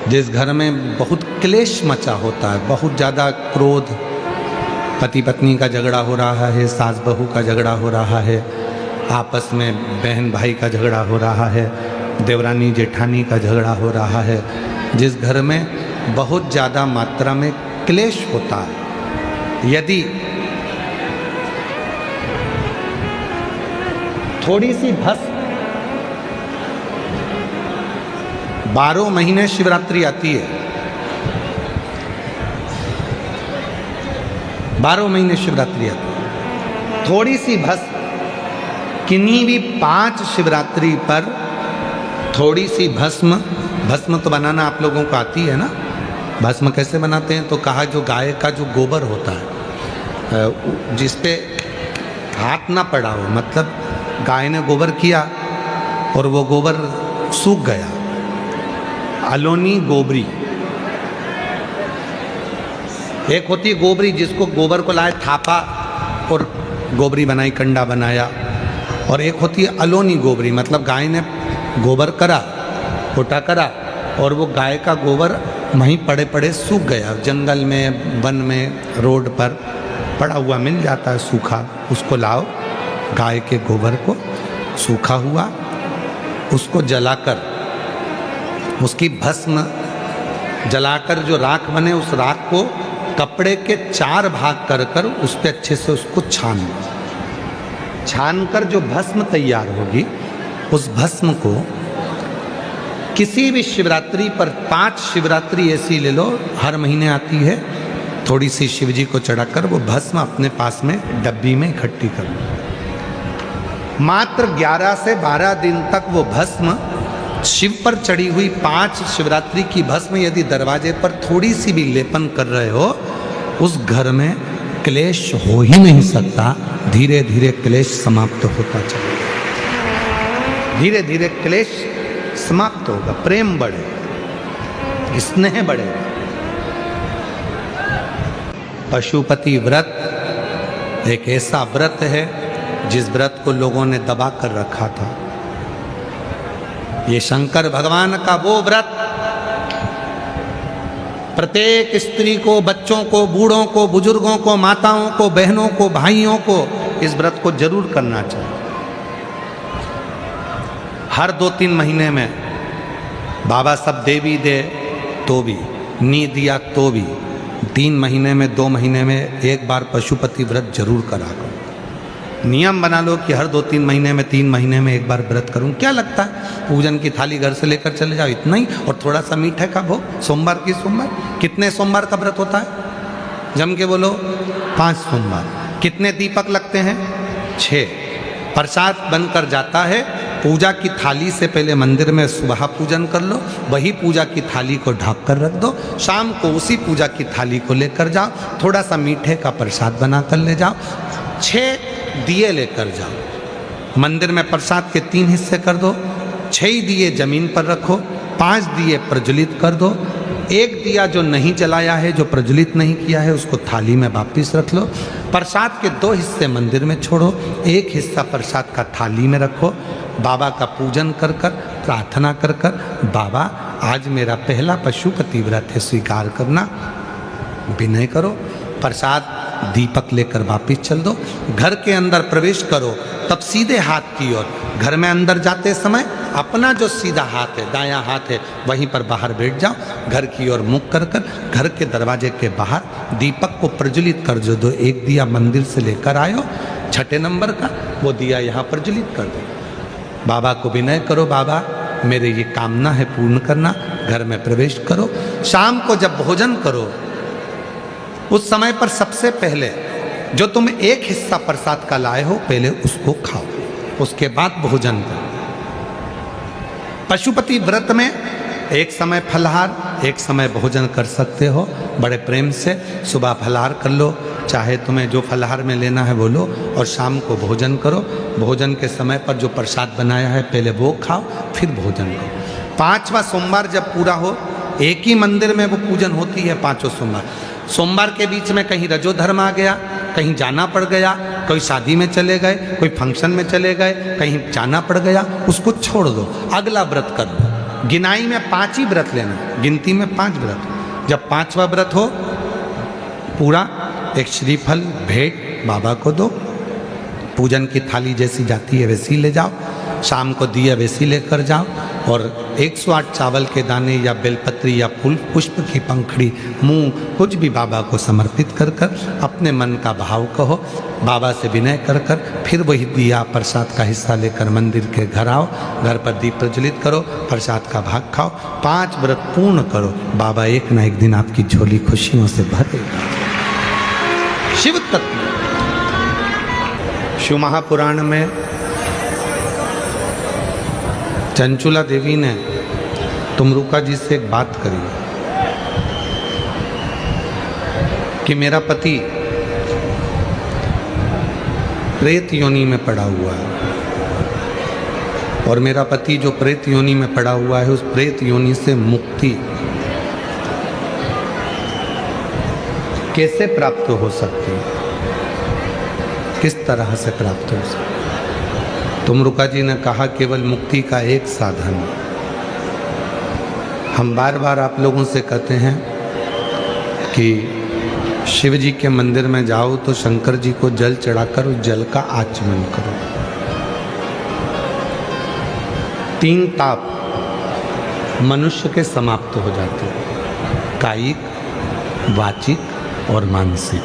जिस घर में बहुत क्लेश मचा होता है, बहुत ज़्यादा क्रोध, पति पत्नी का झगड़ा हो रहा है, सास बहू का झगड़ा हो रहा है, आपस में बहन भाई का झगड़ा हो रहा है, देवरानी जेठानी का झगड़ा हो रहा है, जिस घर में बहुत ज़्यादा मात्रा में क्लेश होता है, यदि थोड़ी सी भस्म 12 महीने शिवरात्रि आती है, 12 महीने शिवरात्रि आती है, थोड़ी सी भस्म किन्हीं भी 5 शिवरात्रि पर थोड़ी सी भस्म तो बनाना आप लोगों को आती है ना। भस्म कैसे बनाते हैं तो कहा, जो गाय का जो गोबर होता है जिस पे हाथ ना पड़ा हो, मतलब गाय ने गोबर किया और वो गोबर सूख गया, अलोनी गोबरी। एक होती है गोबरी जिसको गोबर को लाए थापा और गोबरी बनाई, कंडा बनाया, और एक होती है अलोनी गोबरी, मतलब गाय ने गोबर करा, फोटा करा और वो गाय का गोबर वहीं पड़े पड़े सूख गया, जंगल में, वन में, रोड पर पड़ा हुआ मिल जाता है सूखा, उसको लाओ, गाय के गोबर को सूखा हुआ उसको जलाकर, उसकी भस्म जलाकर जो राख बने, उस राख को कपड़े के 4 भाग कर कर उस पर अच्छे से उसको छान कर जो भस्म तैयार होगी, उस भस्म को किसी भी शिवरात्रि पर 5 शिवरात्रि ऐसी ले लो, हर महीने आती है, थोड़ी सी शिवजी को चढ़ाकर वो भस्म अपने पास में डब्बी में इकट्ठी कर लो। मात्र 11 से 12 दिन तक वो भस्म शिव पर चढ़ी हुई 5 शिवरात्रि की भस्म यदि दरवाजे पर थोड़ी सी भी लेपन कर रहे हो, उस घर में क्लेश हो ही नहीं सकता। धीरे धीरे क्लेश समाप्त होता चलेगा, धीरे धीरे क्लेश समाप्त होगा, प्रेम बढ़े, स्नेह बढ़े। पशुपति व्रत एक ऐसा व्रत है जिस व्रत को लोगों ने दबा कर रखा था। ये शंकर भगवान का वो व्रत प्रत्येक स्त्री को, बच्चों को, बूढ़ों को, बुजुर्गों को, माताओं को, बहनों को, भाइयों को इस व्रत को जरूर करना चाहिए। हर 2-3 महीने में बाबा सब देवी दे तो भी, नी दिया तो भी, 3 महीने में, 2 महीने में एक बार पशुपति व्रत जरूर करा करो। नियम बना लो कि हर 2-3 महीने में, 3 महीने में एक बार व्रत करूं। क्या लगता है, पूजन की थाली घर से लेकर चले जाओ, इतना ही, और थोड़ा सा मीठे का भोग, सोमवार की सोमवार। कितने सोमवार का व्रत होता है, जम के बोलो? 5 सोमवार। कितने दीपक लगते हैं? 6। प्रसाद बनकर जाता है, पूजा की थाली से पहले मंदिर में सुबह पूजन कर लो, वही पूजा की थाली को ढक कर रख दो, शाम को उसी पूजा की थाली को लेकर जाओ, थोड़ा सा मीठे का प्रसाद बना कर ले जाओ, 6 दिए लेकर जाओ, मंदिर में प्रसाद के 3 हिस्से कर दो, 6 दिए जमीन पर रखो, 5 दिए प्रज्वलित कर दो, 1 दिया जो नहीं जलाया है, जो प्रज्वलित नहीं किया है, उसको थाली में वापिस रख लो। प्रसाद के 2 हिस्से मंदिर में छोड़ो, 1 हिस्सा प्रसाद का थाली में रखो, बाबा का पूजन कर कर, प्रार्थना कर कर, बाबा आज मेरा पहला पशुपति व्रत है, स्वीकार करना, विनय करो। प्रसाद दीपक लेकर वापिस चल दो, घर के अंदर प्रवेश करो, तब सीधे हाथ की ओर, घर में अंदर जाते समय अपना जो सीधा हाथ है, दायां हाथ है, वहीं पर बाहर बैठ जाओ, घर की ओर मुख कर कर घर के दरवाजे के बाहर दीपक को प्रज्वलित कर दो। 1 दिया मंदिर से लेकर आयो, 6ठे नंबर का, वो दिया यहाँ प्रज्वलित कर दो। बाबा को विनय करो, बाबा मेरे ये कामना है पूर्ण करना, घर में प्रवेश करो। शाम को जब भोजन करो, उस समय पर सबसे पहले जो तुम 1 हिस्सा प्रसाद का लाए हो, पहले उसको खाओ, उसके बाद भोजन करो। पशुपति व्रत में एक समय फलाहार, एक समय भोजन कर सकते हो, बड़े प्रेम से सुबह फलाहार कर लो, चाहे तुम्हें जो फलाहार में लेना है वो लो, और शाम को भोजन करो। भोजन के समय पर जो प्रसाद बनाया है पहले वो खाओ, फिर भोजन करो। 5वां सोमवार जब पूरा हो, एक ही मंदिर में वो पूजन होती है 5 सोमवार। सोमवार के बीच में कहीं रजोधर्म आ गया, कहीं जाना पड़ गया, कोई शादी में चले गए, कोई फंक्शन में चले गए, कहीं जाना पड़ गया, उसको छोड़ दो, अगला व्रत कर दो। गिनाई में 5 ही व्रत लेना, गिनती में 5 व्रत। जब 5वां व्रत हो पूरा, एक श्रीफल भेंट बाबा को दो, पूजन की थाली जैसी जाती है वैसी ले जाओ, शाम को दिया वैसी लेकर जाओ, और 108 चावल के दाने या बेलपत्री या फूल पुष्प की पंखड़ी, मूंग, कुछ भी बाबा को समर्पित कर कर अपने मन का भाव कहो, बाबा से विनय कर कर फिर वही दिया प्रसाद का हिस्सा लेकर मंदिर के घर आओ, घर पर दीप प्रज्वलित करो, प्रसाद का भाग खाओ, 5 व्रत पूर्ण करो। बाबा एक ना एक दिन आपकी झोली खुशियों से भर देगा। शिव तत्व शिव महापुराण में चंचुला देवी ने तुमरुका जी से एक बात करी कि मेरा पति प्रेत योनि में पड़ा हुआ है, और मेरा पति जो प्रेत योनि में पड़ा हुआ है, उस प्रेत योनि से मुक्ति कैसे प्राप्त हो सकती है, किस तरह से प्राप्त हो सकती है। तुमरुका जी ने कहा केवल मुक्ति का एक साधन। हम बार बार आप लोगों से कहते हैं कि शिव जी के मंदिर में जाओ तो शंकर जी को जल चढ़ाकर उस जल का आचमन करो। 3 ताप मनुष्य के समाप्त हो जाते हैं, कायिक, वाचिक और मानसिक।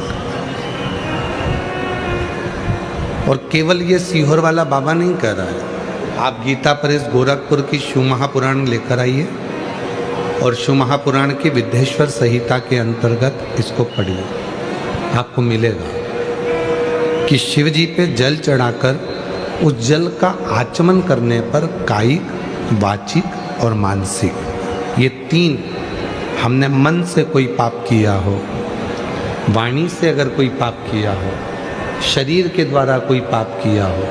और केवल ये सीहोर वाला बाबा नहीं कह रहा है, आप गीता प्रेस गोरखपुर की शिव महापुराण लेकर आइए और शिव महापुराण की विद्येश्वर संहिता के अंतर्गत इसको पढ़िए। आपको मिलेगा कि शिव जी पे जल चढ़ाकर उस जल का आचमन करने पर कायिक, वाचिक और मानसिक, ये 3, हमने मन से कोई पाप किया हो, वाणी से अगर कोई पाप किया हो, शरीर के द्वारा कोई पाप किया हो,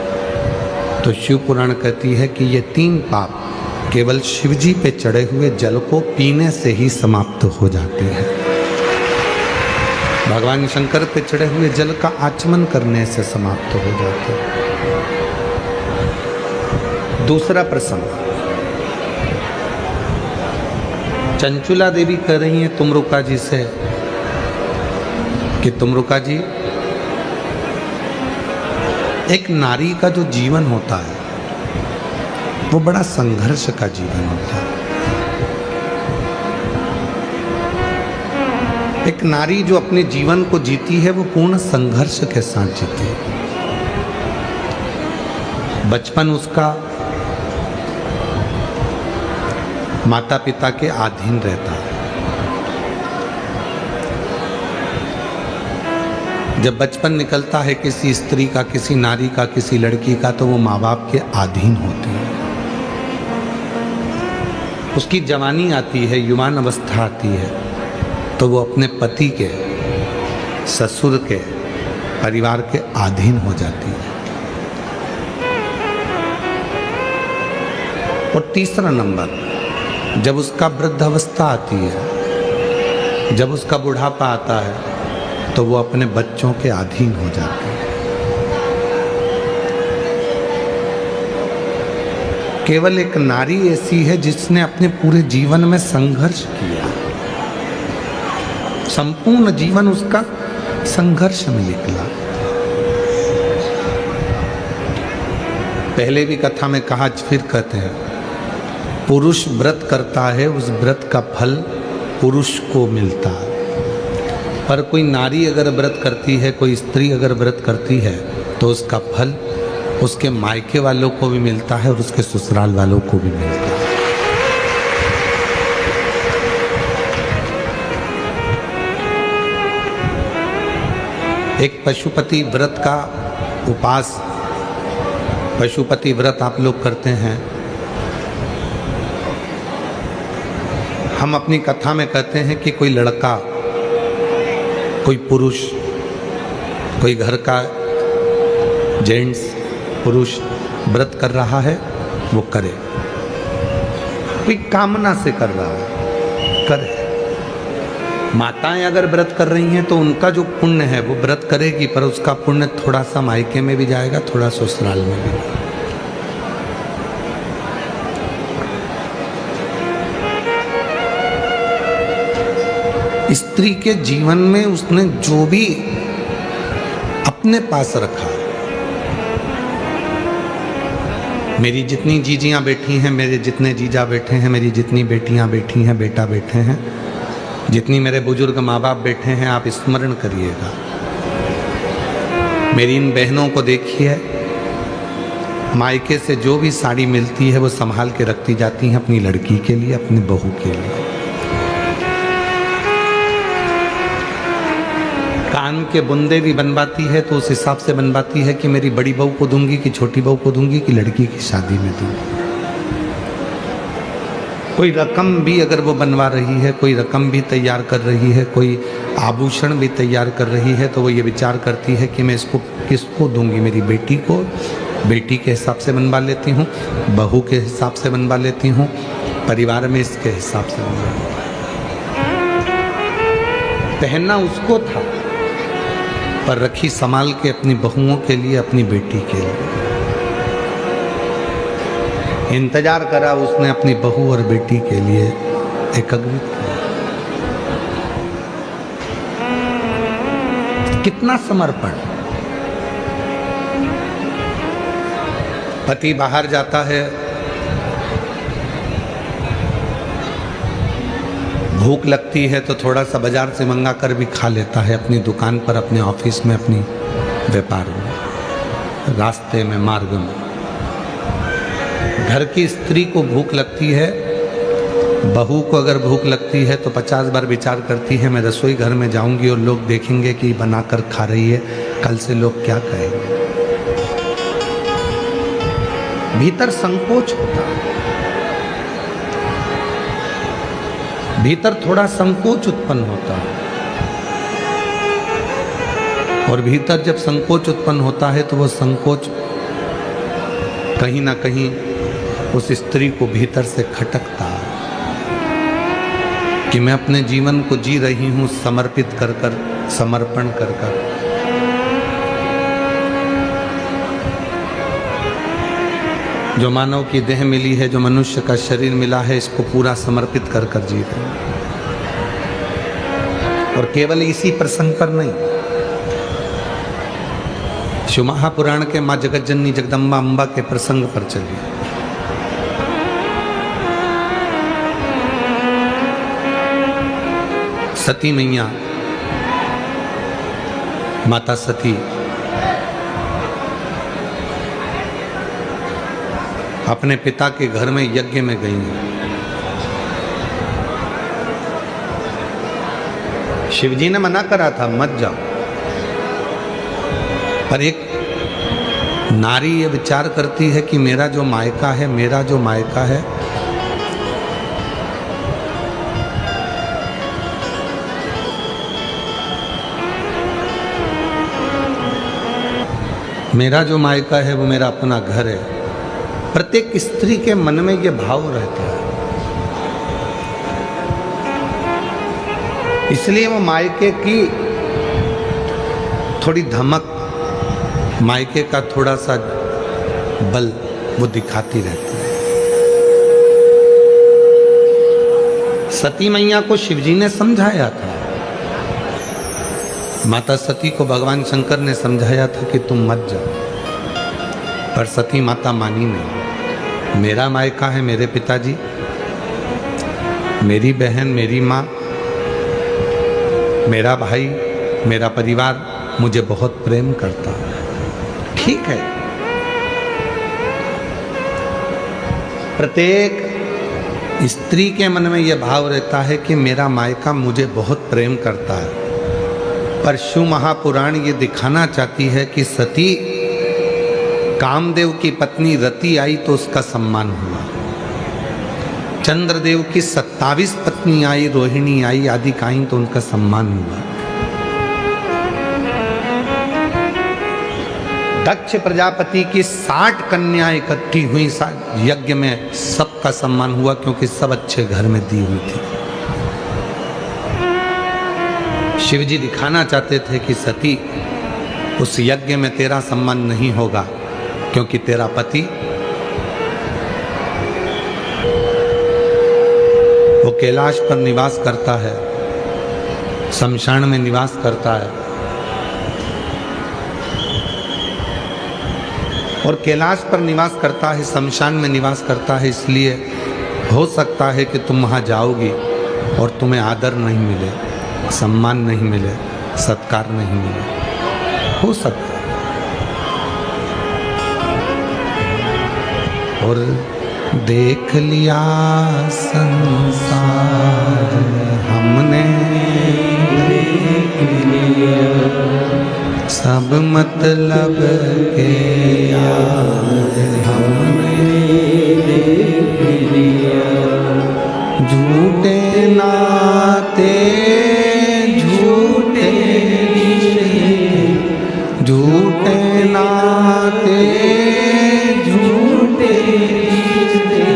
तो शिव पुराण कहती है कि ये 3 पाप केवल शिव जी पे चढ़े हुए जल को पीने से ही समाप्त हो जाते हैं। भगवान शंकर पे चढ़े हुए जल का आचमन करने से समाप्त हो जाते हैं। दूसरा प्रसंग, चंचुला देवी कह रही हैं तुमरुका जी से कि तुमरुका जी, एक नारी का जो जीवन होता है वो बड़ा संघर्ष का जीवन होता है। एक नारी जो अपने जीवन को जीती है वो पूर्ण संघर्ष के साथ जीती है। बचपन उसका माता पिता के अधीन रहता है। जब बचपन निकलता है किसी स्त्री का, किसी नारी का, किसी लड़की का, तो वो माँ बाप के अधीन होती है। उसकी जवानी आती है, युवान अवस्था आती है, तो वो अपने पति के, ससुर के, परिवार के अधीन हो जाती है। और तीसरा नंबर, जब उसका वृद्धावस्था आती है, जब उसका बुढ़ापा आता है, तो वो अपने बच्चों के अधीन हो जाते हैं। केवल एक नारी ऐसी है जिसने अपने पूरे जीवन में संघर्ष किया, संपूर्ण जीवन उसका संघर्ष में निकला। पहले भी कथा में कहा, फिर कहते हैं, पुरुष व्रत करता है, उस व्रत का फल पुरुष को मिलता है। पर कोई नारी अगर व्रत करती है, कोई स्त्री अगर व्रत करती है, तो उसका फल उसके मायके वालों को भी मिलता है और उसके ससुराल वालों को भी मिलता है। एक पशुपति व्रत का उपास, पशुपति व्रत आप लोग करते हैं। हम अपनी कथा में कहते हैं कि कोई लड़का, कोई पुरुष, कोई घर का जेंट्स पुरुष व्रत कर रहा है, वो करे। कोई कामना से कर रहा है, करे। माताएं अगर व्रत कर रही हैं तो उनका जो पुण्य है वो व्रत करेगी, पर उसका पुण्य थोड़ा सा मायके में भी जाएगा, थोड़ा ससुराल में भी। स्त्री के जीवन में उसने जो भी अपने पास रखा, मेरी जितनी जीजियां बैठी हैं, मेरे जितने जीजा बैठे हैं, मेरी जितनी बेटियां बैठी हैं, बेटा बैठे हैं, जितनी मेरे बुजुर्ग माँ बाप बैठे हैं, आप स्मरण करिएगा। मेरी इन बहनों को देखिए, मायके से जो भी साड़ी मिलती है वो संभाल के रखती जाती हैं अपनी लड़की के लिए, अपनी बहू के लिए। कान के बुंदे भी बनवाती है तो उस हिसाब से बनवाती है कि मेरी बड़ी बहू को दूंगी कि छोटी बहू को दूंगी कि लड़की की शादी में दूंगी। कोई रकम भी अगर वो बनवा रही है, कोई रकम भी तैयार कर रही है, कोई आभूषण भी तैयार कर रही है, तो वो ये विचार करती है कि मैं इसको किसको दूंगी। मेरी बेटी को बेटी के हिसाब से बनवा लेती हूँ, बहू के हिसाब से बनवा लेती हूँ, परिवार में इसके हिसाब से बनवा लेती हूँ। पहनना उसको था पर रखी संभाल के अपनी बहुओं के लिए, अपनी बेटी के लिए। इंतजार करा उसने अपनी बहू और बेटी के लिए, एकत्रित किया। कितना समर्पण। पति बाहर जाता है, भूख लगती है तो थोड़ा सा बाजार से मंगा कर भी खा लेता है, अपनी दुकान पर, अपने ऑफिस में, अपनी व्यापार में, रास्ते में, मार्ग में। घर की स्त्री को भूख लगती है, बहू को अगर भूख लगती है तो 50 बार विचार करती है, मैं रसोई घर में जाऊंगी और लोग देखेंगे कि बनाकर खा रही है, कल से लोग क्या कहेंगे। भीतर संकोच होता है, भीतर थोड़ा संकोच उत्पन्न होता है, और भीतर जब संकोच उत्पन्न होता है तो वो संकोच कहीं ना कहीं उस स्त्री को भीतर से खटकता है कि मैं अपने जीवन को जी रही हूं समर्पित कर कर, समर्पण कर कर। जो मानव की देह मिली है, जो मनुष्य का शरीर मिला है, इसको पूरा समर्पित कर कर जी रहे हैं। और केवल इसी प्रसंग पर नहीं, शिव महापुराण के माँ जगत जननी जगदम्बा अम्बा के प्रसंग पर चलिए। सती मैया, माता सती अपने पिता के घर में यज्ञ में गई हैं। शिवजी ने मना करा था मत जाओ, पर एक नारी ये विचार करती है कि मेरा जो मायका है, मेरा जो मायका है, मेरा जो मायका है वो मेरा अपना घर है। प्रत्येक स्त्री के मन में ये भाव रहता है, इसलिए वो मायके की थोड़ी धमक, मायके का थोड़ा सा बल वो दिखाती रहती है। सती मैया को शिवजी ने समझाया था, माता सती को भगवान शंकर ने समझाया था कि तुम मत जाओ, पर सती माता मानी नहीं। मेरा मायका है मेरे पिताजी, मेरी बहन, मेरी माँ, मेरा भाई, मेरा परिवार मुझे बहुत प्रेम करता है, ठीक है। प्रत्येक स्त्री के मन में यह भाव रहता है कि मेरा मायका मुझे बहुत प्रेम करता है, पर शिव महापुराण ये दिखाना चाहती है कि सती कामदेव की पत्नी रति आई तो उसका सम्मान हुआ, चंद्रदेव की 27 पत्नी आई, रोहिणी आई, आदि आई तो उनका सम्मान हुआ। दक्ष प्रजापति की 60 कन्या इकट्ठी हुई यज्ञ में, सबका सम्मान हुआ क्योंकि सब अच्छे घर में दी हुई थी। शिवजी दिखाना चाहते थे कि सती उस यज्ञ में तेरा सम्मान नहीं होगा क्योंकि तेरा पति वो कैलाश पर निवास करता है, शमशान में निवास करता है और कैलाश पर निवास करता है, शमशान में निवास करता है। इसलिए हो सकता है कि तुम वहाँ जाओगी और तुम्हें आदर नहीं मिले, सम्मान नहीं मिले, सत्कार नहीं मिले, हो सकता है। और देख लिया संसार हमने, देख लिया सब मतलब के यार हमने, देख लिया झूठे नाते झूठे रिश्ते, झूठे नाते झूठे रिश्ते,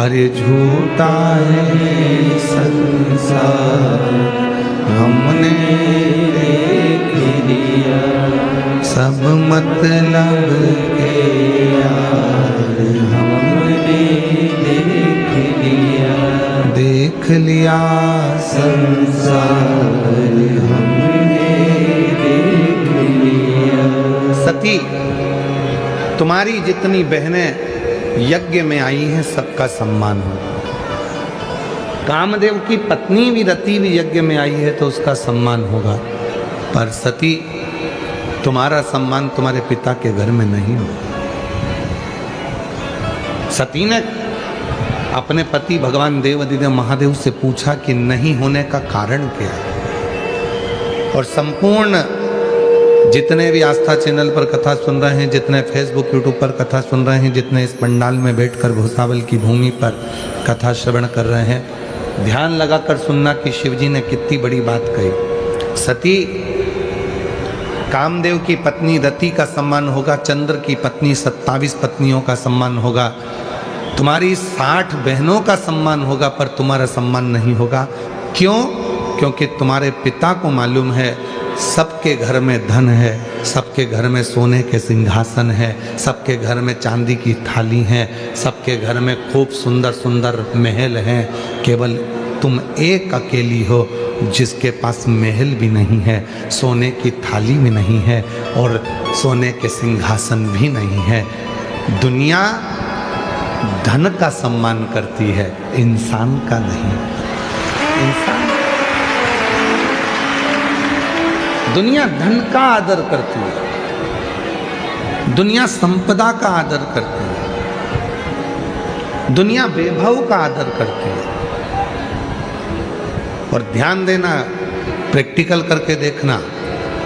अरे झूठा है संसार हमने देख लिया सब मतलब के यार हमने देख लिया, देख लिया संसार हमने देख लिया। सती, तुम्हारी जितनी बहनें यज्ञ में आई हैं सबका सम्मान हो। कामदेव की पत्नी भी रति भी यज्ञ में आई है तो उसका सम्मान होगा, पर सती तुम्हारा सम्मान तुम्हारे पिता के घर में नहीं होगा। सती ने अपने पति भगवान देवाधिदेव महादेव से पूछा कि नहीं होने का कारण क्या है, और संपूर्ण जितने भी आस्था चैनल पर कथा सुन रहे हैं, जितने फेसबुक यूट्यूब पर कथा सुन रहे हैं, जितने इस पंडाल में बैठकर भूसावल की भूमि पर कथा श्रवण कर रहे हैं, ध्यान लगाकर सुनना कि शिवजी ने कितनी बड़ी बात कही। सती, कामदेव की पत्नी रति का सम्मान होगा, चंद्र की पत्नी 27 पत्नियों का सम्मान होगा, तुम्हारी 60 बहनों का सम्मान होगा, पर तुम्हारा सम्मान नहीं होगा। क्यों? क्योंकि तुम्हारे पिता को मालूम है सबके घर में धन है, सबके घर में सोने के सिंहासन है, सबके घर में चांदी की थाली है, सबके घर में खूब सुंदर सुंदर महल हैं, केवल तुम एक अकेली हो जिसके पास महल भी नहीं है, सोने की थाली भी नहीं है और सोने के सिंहासन भी नहीं है। दुनिया धन का सम्मान करती है, इंसान का नहीं। इंसान, दुनिया धन का आदर करती है, दुनिया संपदा का आदर करती है, दुनिया वैभव का आदर करती है। और ध्यान देना, प्रैक्टिकल करके देखना,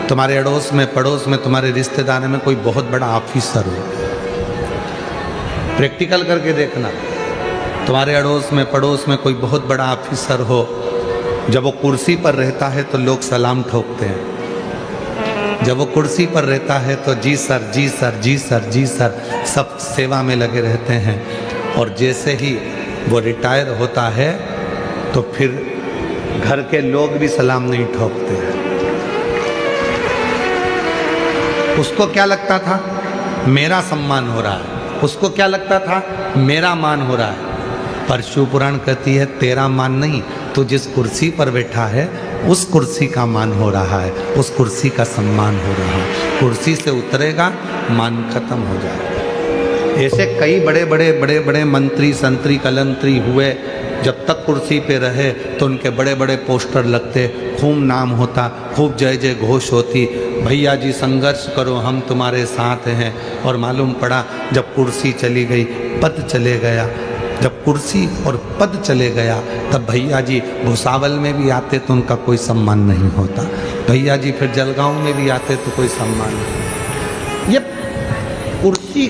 तुम्हारे अड़ोस में पड़ोस में तुम्हारे रिश्तेदार में कोई बहुत बड़ा ऑफिसर हो, प्रैक्टिकल करके देखना, तुम्हारे अड़ोस में पड़ोस में कोई बहुत बड़ा ऑफिसर हो, जब वो कुर्सी पर रहता है तो लोग सलाम ठोकते हैं, जब वो कुर्सी पर रहता है तो जी सर जी सर जी सर जी सर सब सेवा में लगे रहते हैं, और जैसे ही वो रिटायर होता है तो फिर घर के लोग भी सलाम नहीं ठोकते हैं। उसको क्या लगता था? मेरा सम्मान हो रहा है, उसको क्या लगता था? मेरा मान हो रहा है। पर शिव पुराण कहती है तेरा मान नहीं, तो जिस कुर्सी पर बैठा है उस कुर्सी का मान हो रहा है, उस कुर्सी का सम्मान हो रहा है। कुर्सी से उतरेगा, मान खत्म हो जाएगा। ऐसे कई बड़े बड़े बड़े बड़े मंत्री संतरी कलंतरी हुए, जब तक कुर्सी पे रहे तो उनके बड़े बड़े पोस्टर लगते, खूब नाम होता, खूब जय जय घोष होती, भैया जी संघर्ष करो हम तुम्हारे साथ हैं। और मालूम पड़ा जब कुर्सी चली गई, पद चले गया, जब कुर्सी और पद चले गया तब भैया जी भूसावल में भी आते तो उनका कोई सम्मान नहीं होता, भैया जी फिर जलगांव में भी आते तो कोई सम्मान नहीं। ये कुर्सी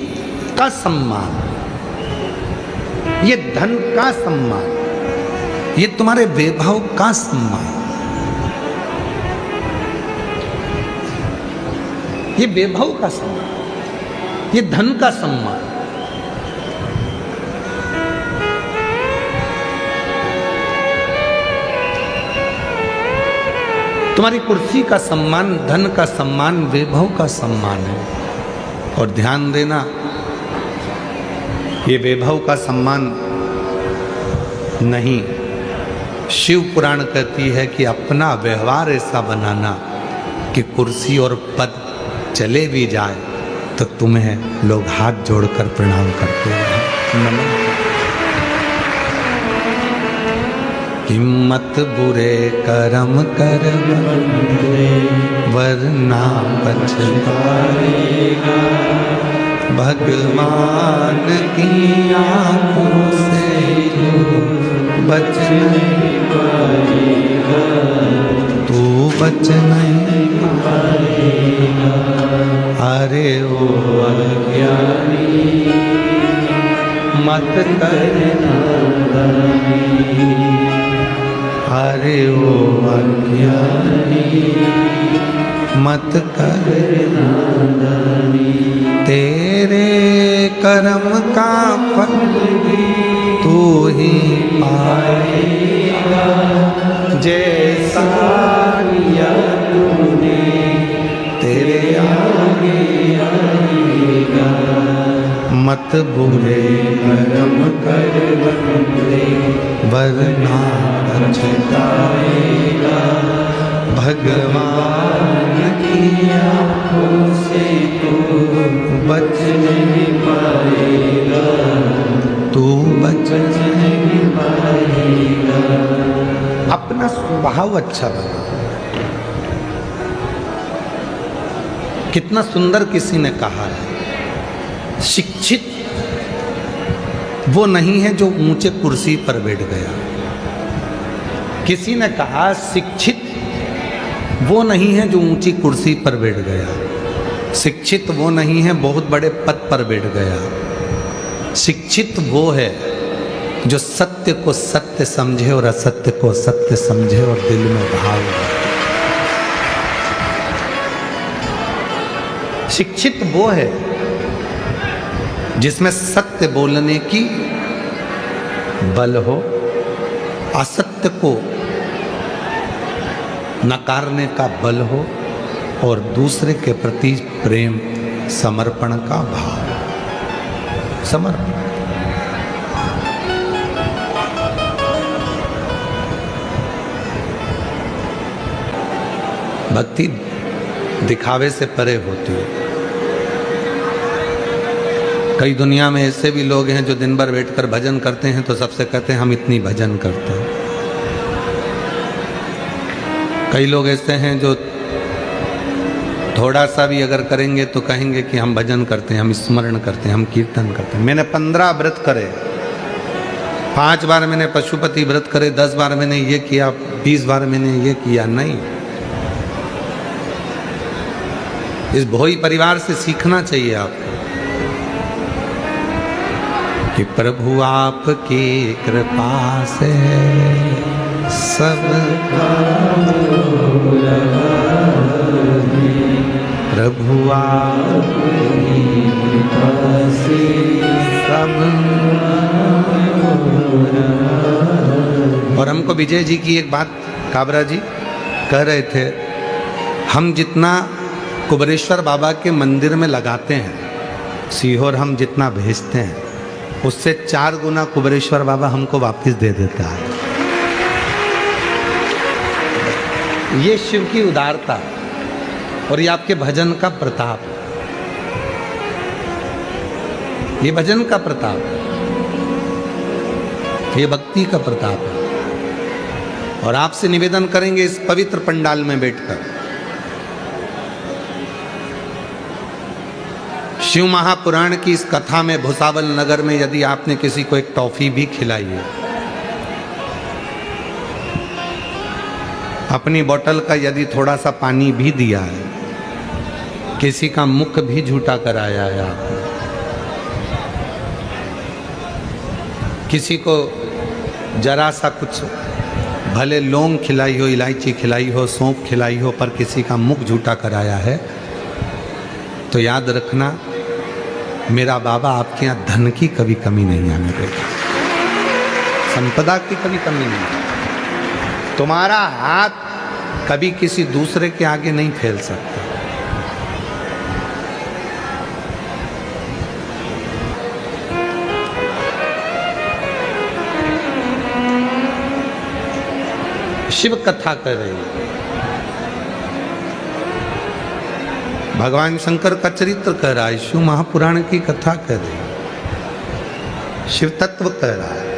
का सम्मान, ये धन का सम्मान, ये तुम्हारे वैभव का सम्मान, ये वैभव का सम्मान, ये धन का सम्मान। तुम्हारी कुर्सी का सम्मान, धन का सम्मान, वैभव का सम्मान है। और ध्यान देना, ये वैभव का सम्मान नहीं, शिव पुराण कहती है कि अपना व्यवहार ऐसा बनाना कि कुर्सी और पद चले भी जाए तो तुम्हें लोग हाथ जोड़कर प्रणाम करते हैं, नमन। हिम्मत बुरे कर्म कर वरना पछताएगा, भगवान की आंखों से बच नहीं पाएगा, तू बच नहीं पाएगा। अरे ओ अज्ञानी मत करना, अरे ओ अज्ञानी मत करना, तेरे कर्म का फल तू ही पाएगा, जैसा किया तूने तेरे आगे आएगा। मत बुरे कर्म कर वरना पछताएगा, भगवान की आंखों से तू बच नहीं पाएगा, तू बच नहीं पाएगा। अपना स्वभाव अच्छा बना। कितना सुंदर किसी ने कहा है, शिक्षित वो नहीं है जो ऊंचे कुर्सी पर बैठ गया। किसी ने कहा शिक्षित वो नहीं है जो ऊंची कुर्सी पर बैठ गया, शिक्षित वो नहीं है बहुत बड़े पद पर बैठ गया, शिक्षित वो है जो सत्य को सत्य समझे और असत्य को सत्य समझे और दिल में भाव रहे। शिक्षित वो है जिसमें सत्य बोलने की बल हो, असत्य को नकारने का बल हो और दूसरे के प्रति प्रेम समर्पण का भाव। समर्पण भक्ति दिखावे से परे होती है। कई दुनिया में ऐसे भी लोग हैं जो दिन भर बैठकर भजन करते हैं तो सबसे कहते हैं हम इतनी भजन करते हैं। कई लोग ऐसे हैं जो थोड़ा सा भी अगर करेंगे तो कहेंगे कि हम भजन करते हैं, हम स्मरण करते हैं, हम कीर्तन करते हैं। मैंने 15 व्रत करे, 5 बार मैंने पशुपति व्रत करे, 10 बार मैंने ये किया, 20 बार मैंने ये किया। नहीं, इस भोई परिवार से सीखना चाहिए आपको कि प्रभु आपकी कृपा से सब प्रभु आपकी कृपा से सब। और हमको विजय जी की एक बात काबरा जी कह रहे थे, हम जितना कुबेरेश्वर बाबा के मंदिर में लगाते हैं, सीहोर हम जितना भेजते हैं उससे 4 गुना कुबेरेश्वर बाबा हमको वापस दे देता है। ये शिव की उदारता और ये आपके भजन का प्रताप, ये भजन का प्रताप, ये भक्ति का प्रताप है। और आपसे निवेदन करेंगे इस पवित्र पंडाल में बैठकर शिव महापुराण की इस कथा में भुसावल नगर में यदि आपने किसी को एक टॉफी भी खिलाई है, अपनी बोतल का यदि थोड़ा सा पानी भी दिया है, किसी का मुख भी झूठा कराया है आपने, किसी को जरा सा कुछ भले लौंग खिलाई हो, इलायची खिलाई हो, सौंफ खिलाई हो, पर किसी का मुख झूठा कराया है, तो याद रखना मेरा बाबा आपके यहाँ धन की कभी कमी नहीं आने देगा, संपदा की कभी कमी नहीं। तुम्हारा हाथ कभी किसी दूसरे के आगे नहीं फैल सकता। शिव कथा कर रही है, भगवान शंकर का चरित्र कह रहा है, शिव महापुराण की कथा कर रही है, शिव तत्व कह रहा है।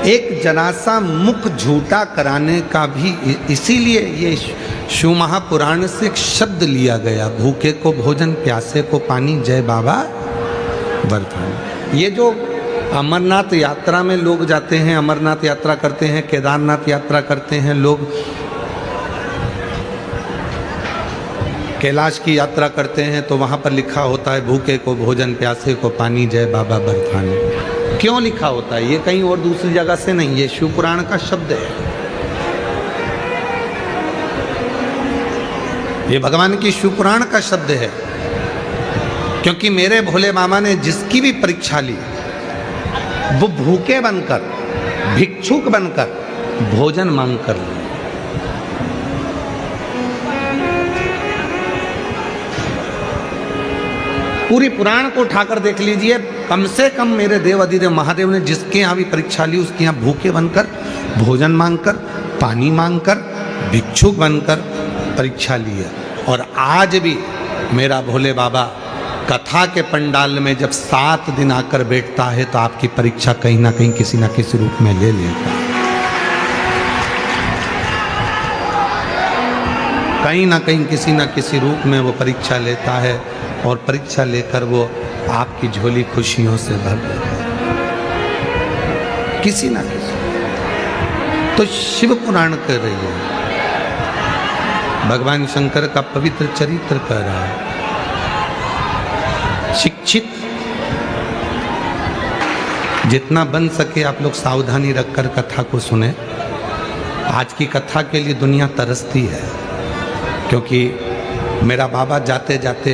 एक जरा सा मुख झूठा कराने का भी इसीलिए ये शिव महापुराण से एक शब्द लिया गया, भूखे को भोजन प्यासे को पानी जय बाबा बर्फानी। ये जो अमरनाथ यात्रा में लोग जाते हैं, अमरनाथ यात्रा करते हैं, केदारनाथ यात्रा करते हैं लोग, कैलाश की यात्रा करते हैं, तो वहाँ पर लिखा होता है भूखे को भोजन प्यासे को पानी जय बाबा बर्फानी। क्यों लिखा होता है? ये कहीं और दूसरी जगह से नहीं, ये शिव पुराण का शब्द है, ये भगवान की शिव पुराण का शब्द है। क्योंकि मेरे भोले बाबा ने जिसकी भी परीक्षा ली वो भूखे बनकर, भिक्षुक बनकर, भोजन मांग कर ली। पूरी पुराण को उठाकर देख लीजिए, कम से कम मेरे देव अधिदेव महादेव ने जिसके यहाँ भी परीक्षा ली उसके यहाँ भूखे बनकर, भोजन मांगकर, पानी मांगकर, भिक्षुक बनकर परीक्षा ली है। और आज भी मेरा भोले बाबा कथा के पंडाल में जब 7 दिन आकर बैठता है तो आपकी परीक्षा कहीं ना कहीं किसी ना किसी रूप में ले लेता है, कहीं ना कहीं किसी ना किसी रूप में वो परीक्षा लेता है, और परीक्षा लेकर वो आपकी झोली खुशियों से भर देता है, किसी ना किसी। तो शिव पुराण कर रही है, भगवान शंकर का पवित्र चरित्र कर रहा है। शिक्षित जितना बन सके आप लोग सावधानी रखकर कथा को सुने। आज की कथा के लिए दुनिया तरसती है, क्योंकि मेरा बाबा जाते जाते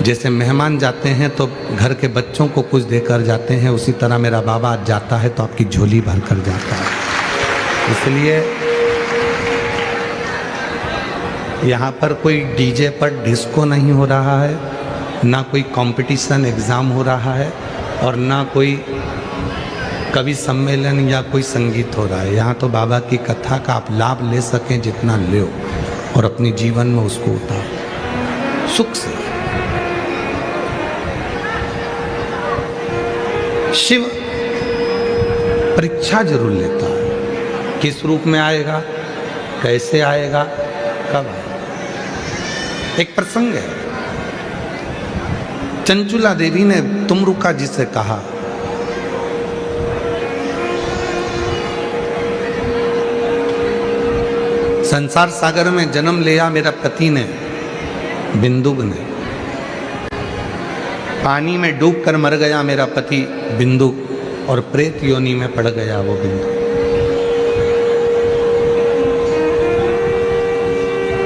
जैसे मेहमान जाते हैं तो घर के बच्चों को कुछ देकर जाते हैं, उसी तरह मेरा बाबा आज जाता है तो आपकी झोली भर कर जाता है। इसलिए यहाँ पर कोई डीजे पर डिस्को नहीं हो रहा है, ना कोई कंपटीशन एग्ज़ाम हो रहा है, और ना कोई कवि सम्मेलन या कोई संगीत हो रहा है। यहाँ तो बाबा की कथा का आप लाभ ले सकें जितना ले, और अपने जीवन में उसको उतारो सुख से। शिव परीक्षा जरूर लेता है, किस रूप में आएगा, कैसे आएगा, कब आएगा। एक प्रसंग है, चंचुला देवी ने तुमरुका जी से कहा, संसार सागर में जन्म लिया मेरा पति ने, बिंदुक ने, पानी में डूबकर मर गया मेरा पति बिंदुक, और प्रेत योनि में पड़ गया वो बिंदुक।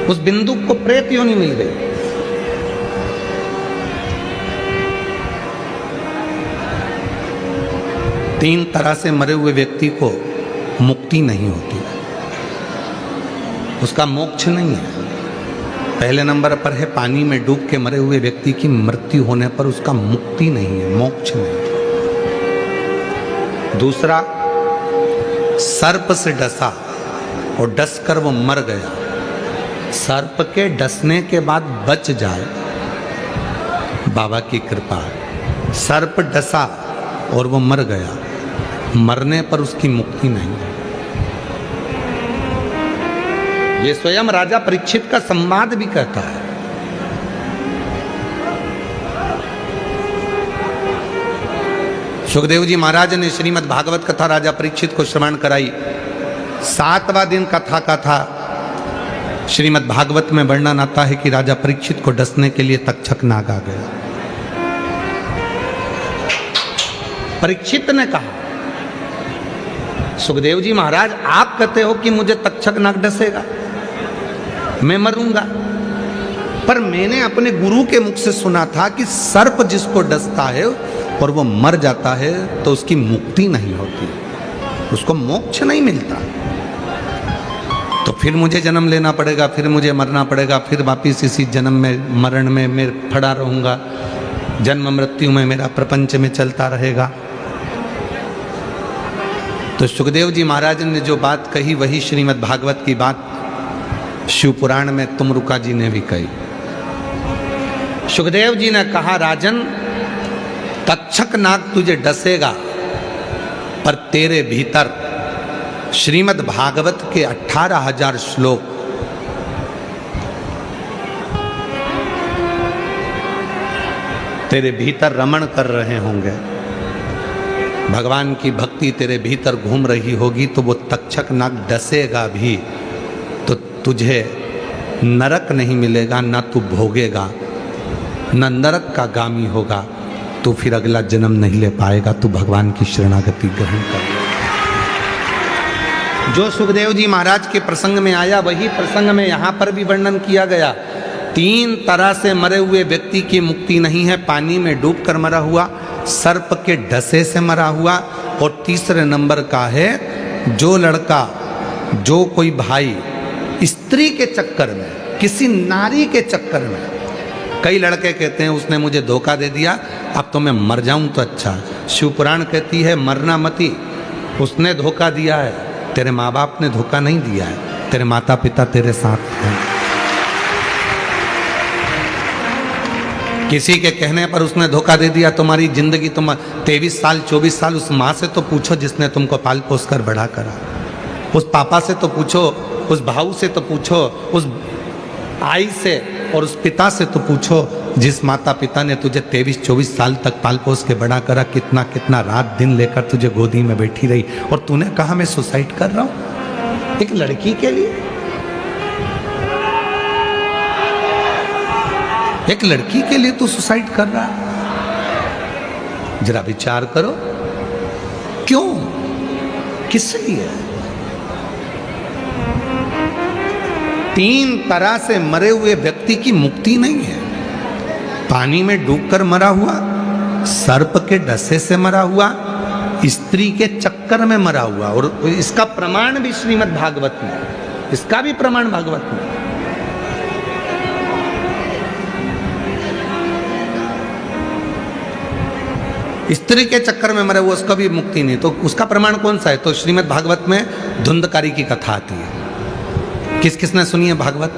उस बिंदुक को प्रेत योनि मिल गई। तीन तरह से मरे हुए व्यक्ति को मुक्ति नहीं होती, उसका मोक्ष नहीं है। पहले नंबर पर है पानी में डूब के मरे हुए व्यक्ति की मृत्यु होने पर उसका मुक्ति नहीं है, मोक्ष नहीं। दूसरा, सर्प से डसा और डसकर वो मर गया, सर्प के डसने के बाद बच जाए, बाबा की कृपा है। सर्प डसा और वो मर गया, मरने पर उसकी मुक्ति नहीं है। ये स्वयं राजा परीक्षित का संवाद भी कहता है। सुखदेव जी महाराज ने श्रीमद् भागवत कथा राजा परीक्षित को श्रवण कराई। 7वां दिन कथा का था। श्रीमद् भागवत में वर्णन आता है कि राजा परीक्षित को डसने के लिए तक्षक नाग आ गया। परीक्षित ने कहा, सुखदेव जी महाराज आप कहते हो कि मुझे तक्षक नाग डसेगा, मैं मरूंगा, पर मैंने अपने गुरु के मुख से सुना था कि सर्प जिसको डसता है और वो मर जाता है तो उसकी मुक्ति नहीं होती, उसको मोक्ष नहीं मिलता। तो फिर मुझे जन्म लेना पड़ेगा, फिर मुझे मरना पड़ेगा, फिर वापिस इसी जन्म में मरण में मैं पड़ा रहूँगा, जन्म मृत्यु में मेरा प्रपंच में चलता रहेगा। तो सुखदेव जी महाराज ने जो बात कही वही श्रीमद् भागवत की बात शिव पुराण में तुमरुका जी ने भी कही। सुखदेव जी ने कहा, राजन तक्षक नाग तुझे डसेगा, पर तेरे भीतर श्रीमद् भागवत के 18,000 श्लोक तेरे भीतर रमण कर रहे होंगे, भगवान की भक्ति तेरे भीतर घूम रही होगी, तो वो तक्षक नाग डसेगा भी तो तुझे नरक नहीं मिलेगा, ना तू भोगेगा, न नरक का गामी होगा, तो फिर अगला जन्म नहीं ले पाएगा, तू भगवान की शरणागति ग्रहण कर। जो सुखदेव जी महाराज के प्रसंग में आया वही प्रसंग में यहाँ पर भी वर्णन किया गया। 3 तरह से मरे हुए व्यक्ति की मुक्ति नहीं है, पानी में डूबकर मरा हुआ, सर्प के डसे से मरा हुआ, और तीसरे नंबर का है जो लड़का, जो कोई भाई स्त्री के चक्कर में, किसी नारी के चक्कर में, कई लड़के कहते हैं उसने मुझे धोखा दे दिया, अब तो मैं मर जाऊं तो अच्छा। शिव पुराण कहती है मरना मती, उसने धोखा दिया है, तेरे माँ बाप ने धोखा नहीं दिया है, तेरे माता पिता तेरे साथ हैं। किसी के कहने पर उसने धोखा दे दिया, तुम्हारी जिंदगी, तुम 23 साल 24 साल, उस माँ से तो पूछो जिसने तुमको पाल पोस कर बड़ा करा, उस पापा से तो पूछो, उस भाऊ से तो पूछो, उस आई से और उस पिता से तो पूछो जिस माता पिता ने तुझे 23-24 साल तक पाल पोस के बड़ा करा, कितना कितना रात दिन लेकर तुझे गोदी में बैठी रही, और तूने कहा मैं सुसाइड कर रहा हूं एक लड़की के लिए, एक लड़की के लिए तू सुसाइड कर रहा है। जरा विचार करो, क्यों, किस लिए? 3 तरह से मरे हुए व्यक्ति की मुक्ति नहीं है। पानी में डूबकर मरा हुआ, सर्प के डसे से मरा हुआ, स्त्री के चक्कर में मरा हुआ, और इसका प्रमाण भी श्रीमद् भागवत में, इसका भी प्रमाण भागवत में। स्त्री के चक्कर में मरे हुआ, उसका भी मुक्ति नहीं, तो उसका प्रमाण कौन सा है? तो श्रीमद् भागवत में धुंधकारी की कथा आती है। किस किसने सुनी है भागवत?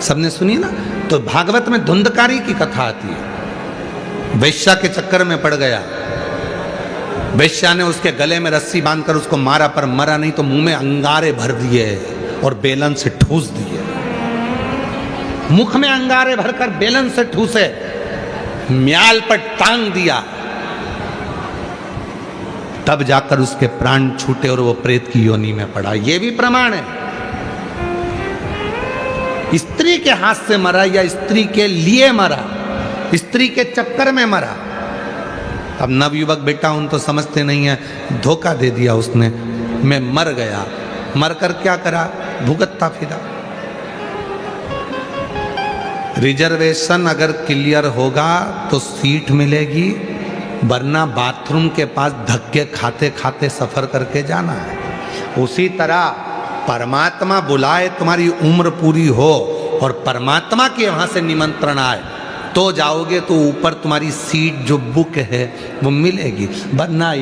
सबने सुनी ना। तो भागवत में धुंधकारी की कथा आती है। वैश्या के चक्कर में पड़ गया, वैश्या ने उसके गले में रस्सी बांधकर उसको मारा, पर मरा नहीं, तो मुंह में अंगारे भर दिए और बेलन से ठूस दिए। मुख में अंगारे भरकर बेलन से ठूसे, म्याल पर टांग दिया, तब जाकर उसके प्राण छूटे और वो प्रेत की योनि में पड़ा। ये भी प्रमाण है। स्त्री के हाथ से मरा या स्त्री के लिए मरा, स्त्री के चक्कर में मरा। अब नवयुवक बेटा उन तो समझते नहीं है, धोखा दे दिया उसने, मैं मर गया, मरकर क्या करा, भुगतता फिरा। रिजर्वेशन अगर क्लियर होगा तो सीट मिलेगी, वरना बाथरूम के पास धक्के खाते खाते सफर करके जाना है। उसी तरह परमात्मा बुलाए, तुम्हारी उम्र पूरी हो और परमात्मा के वहां से निमंत्रण आए तो जाओगे, तो ऊपर तुम्हारी सीट जो बुक है वो मिलेगी, वरना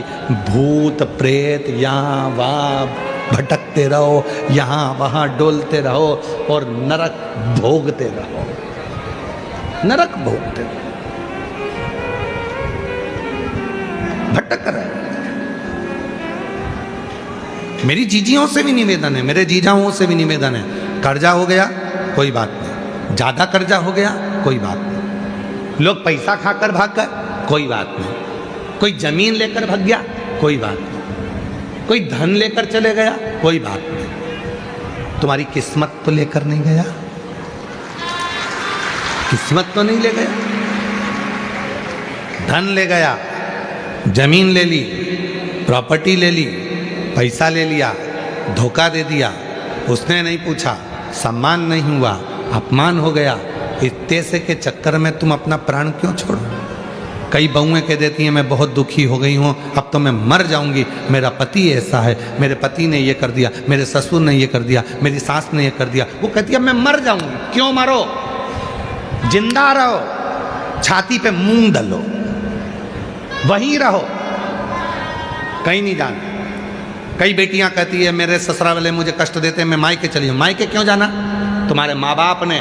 भूत प्रेत यहाँ वहाँ भटकते रहो, यहाँ वहाँ डोलते रहो और नरक भोगते रहो, नरक भोगते रहो, भटक रहे। मेरी जीजियों से भी निवेदन है, मेरे जीजाओं से भी निवेदन है, कर्जा हो गया कोई बात नहीं, ज्यादा कर्जा हो गया कोई बात नहीं, लोग पैसा खाकर भाग गए कोई बात नहीं, कोई जमीन लेकर भाग गया कोई बात नहीं, कोई धन लेकर चले गया कोई बात नहीं, तुम्हारी किस्मत तो लेकर नहीं गया, किस्मत तो नहीं ले गया, धन ले गया, जमीन ले ली, प्रॉपर्टी ले ली, पैसा ले लिया, धोखा दे दिया, उसने नहीं पूछा, सम्मान नहीं हुआ, अपमान हो गया, इतने से के चक्कर में तुम अपना प्राण क्यों छोड़ो? कई बहुएं कह देती हैं मैं बहुत दुखी हो गई हूँ, अब तो मैं मर जाऊंगी, मेरा पति ऐसा है, मेरे पति ने ये कर दिया, मेरे ससुर ने ये कर दिया, मेरी सास ने ये कर दिया। वो कहती है मैं मर जाऊंगी। क्यों मरो? जिंदा रहो, छाती पे मूंग दलो, वहीं रहो, कहीं नहीं जाना, कई बेटियां कहती है मेरे ससुराल वाले मुझे कष्ट देते हैं, मैं मायके चली हूँ। मायके क्यों जाना? तुम्हारे माँ बाप ने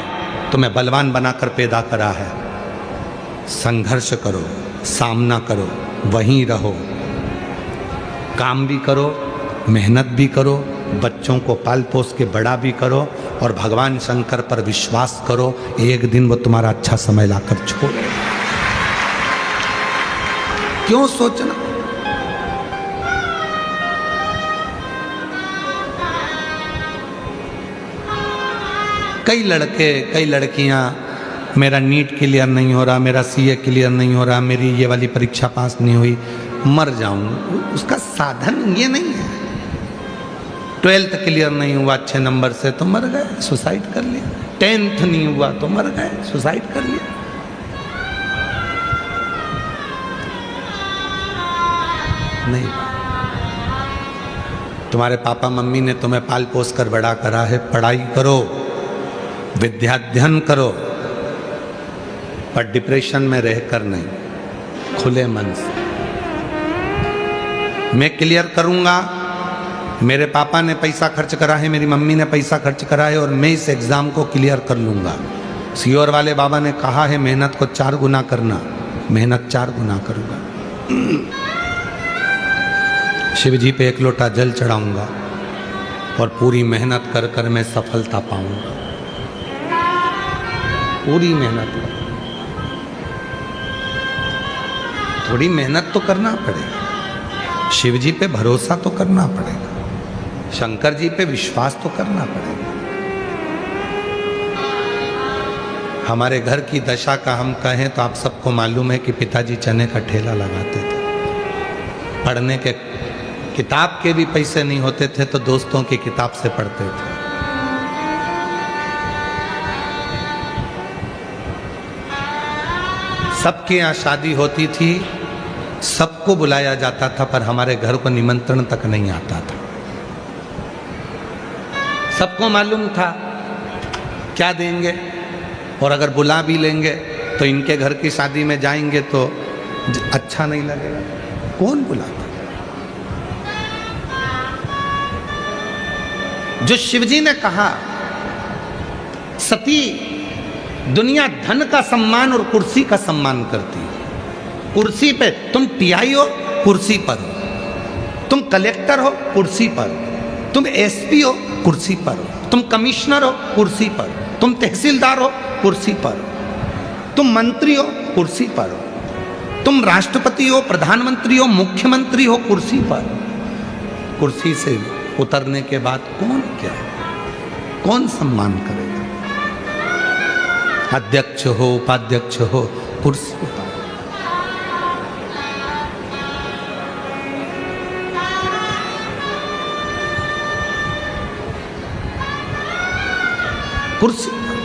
तुम्हें बलवान बनाकर पैदा करा है। संघर्ष करो, सामना करो, वहीं रहो, काम भी करो, मेहनत भी करो, बच्चों को पाल पोस के बड़ा भी करो और भगवान शंकर पर विश्वास करो, एक दिन वो तुम्हारा अच्छा समय लाकर छोड़े। क्यों सोचना? कई लड़के कई लड़कियां, मेरा नीट क्लियर नहीं हो रहा, मेरा सीए क्लियर नहीं हो रहा, मेरी ये वाली परीक्षा पास नहीं हुई, मर जाऊं, उसका साधन ये नहीं है। 12th क्लियर नहीं हुआ अच्छे नंबर से तो मर गए, सुसाइड कर लिया। 10th नहीं हुआ तो मर गए, सुसाइड कर लिया। नहीं, तुम्हारे पापा मम्मी ने तुम्हें पाल पोस कर बड़ा करा है, पढ़ाई करो, विद्याध्ययन करो, पर डिप्रेशन में रहकर नहीं, खुले मन से। मैं क्लियर करूंगा, मेरे पापा ने पैसा खर्च करा है, मेरी मम्मी ने पैसा खर्च करा है और मैं इस एग्जाम को क्लियर कर लूंगा। सीओर वाले बाबा ने कहा है मेहनत को 4 गुना करना, मेहनत 4 गुना करूंगा। शिव जी पे 1 लोटा जल चढ़ाऊंगा और पूरी मेहनत कर कर मैं सफलता पाऊंगा। पूरी मेहनत, थोड़ी मेहनत तो करना पड़ेगा, शिव जी पे भरोसा तो करना पड़ेगा, शंकर जी पे विश्वास तो करना पड़ेगा। हमारे घर की दशा का हम कहें तो आप सबको मालूम है कि पिताजी चने का ठेला लगाते थे। पढ़ने के किताब के भी पैसे नहीं होते थे तो दोस्तों की किताब से पढ़ते थे। सबके यहाँ शादी होती थी, सबको बुलाया जाता था, पर हमारे घर को निमंत्रण तक नहीं आता था। सबको मालूम था क्या देंगे, और अगर बुला भी लेंगे तो इनके घर की शादी में जाएंगे तो अच्छा नहीं लगेगा। कौन बुलाता? जो शिवजी ने कहा, सती दुनिया धन का सम्मान और कुर्सी का सम्मान करती है। कुर्सी पे तुम टीआई हो, कुर्सी पर हो, तुम कलेक्टर हो, कुर्सी पर हो, तुम एसपी हो, कुर्सी पर हो, तुम कमिश्नर हो, कुर्सी पर हो, तुम तहसीलदार हो, कुर्सी पर हो, तुम मंत्री हो, कुर्सी पर हो, तुम राष्ट्रपति हो, प्रधानमंत्री हो, मुख्यमंत्री हो, कुर्सी पर। कुर्सी से उतरने के बाद कौन क्या, कौन सम्मान करेगा? अध्यक्ष हो, उपाध्यक्ष हो, कुर्सी पर। कुर्सी पर।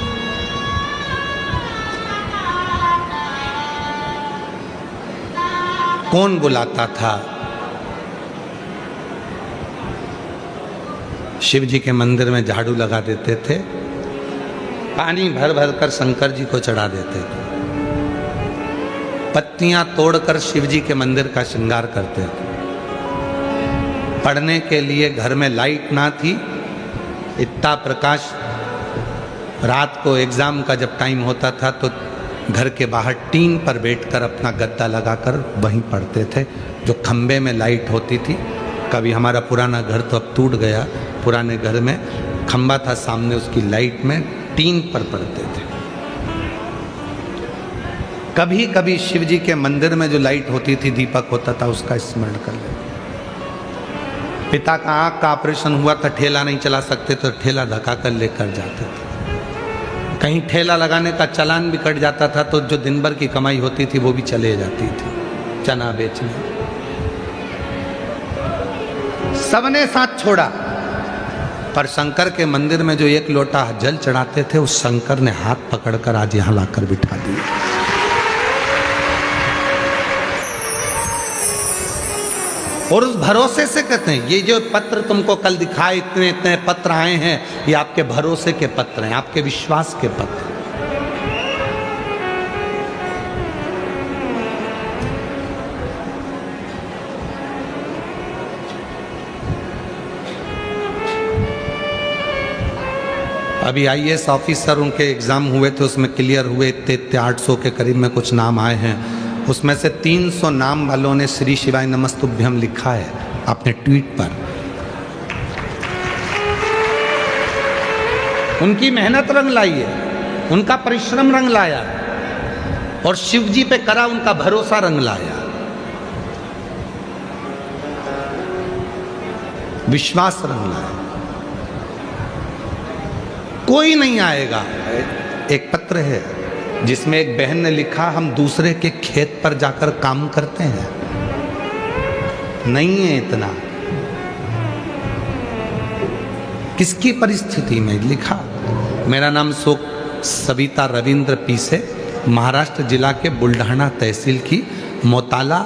कौन बुलाता था? शिव जी के मंदिर में झाड़ू लगा देते थे, पानी भर भर कर शंकर जी को चढ़ा देते थे, पत्तियां तोड़कर शिव जी के मंदिर का श्रृंगार करते थे। पढ़ने के लिए घर में लाइट ना थी, इतना प्रकाश, रात को एग्जाम का जब टाइम होता था तो घर के बाहर टीन पर बैठकर अपना गद्दा लगाकर वहीं पढ़ते थे। जो खंबे में लाइट होती थी, कभी हमारा पुराना घर तो अब टूट गया, पुराने घर में खंबा था सामने, उसकी लाइट में टीन पर पढ़ते थे। कभी कभी शिव जी के मंदिर में जो लाइट होती थी, दीपक होता था, उसका स्मरण कर ले। पिता का आंख का ऑपरेशन हुआ था, ठेला नहीं चला सकते तो ठेला धक्का कर लेकर जाते थे। कहीं ठेला लगाने का चालान भी कट जाता था तो जो दिन भर की कमाई होती थी वो भी चले जाती थी चना बेचने। सबने साथ छोड़ा, पर शंकर के मंदिर में जो 1 लोटा जल चढ़ाते थे, उस शंकर ने हाथ पकड़कर आज यहां लाकर बिठा दिया। और उस भरोसे से कहते हैं, ये जो पत्र तुमको कल दिखाए, इतने इतने पत्र आए हैं, ये आपके भरोसे के पत्र हैं, आपके विश्वास के पत्र। अभी आईएएस ऑफिसर उनके एग्ज़ाम हुए थे, उसमें क्लियर हुए, इतने 800 के करीब में कुछ नाम आए हैं। उसमें से 300 नाम वालों ने श्री शिवाय नमस्तुभ्यम लिखा है अपने ट्वीट पर। उनकी मेहनत रंग लाई है, उनका परिश्रम रंग लाया है, और शिव जी पे करा उनका भरोसा रंग लाया, विश्वास रंग लाया। कोई नहीं आएगा। एक पत्र है जिसमें एक बहन ने लिखा, हम दूसरे के खेत पर जाकर काम करते हैं, नहीं है इतना। किसकी परिस्थिति में लिखा? मेरा नाम सविता रविंद्र पीसे, महाराष्ट्र जिला के बुल्ढाना तहसील की मोताला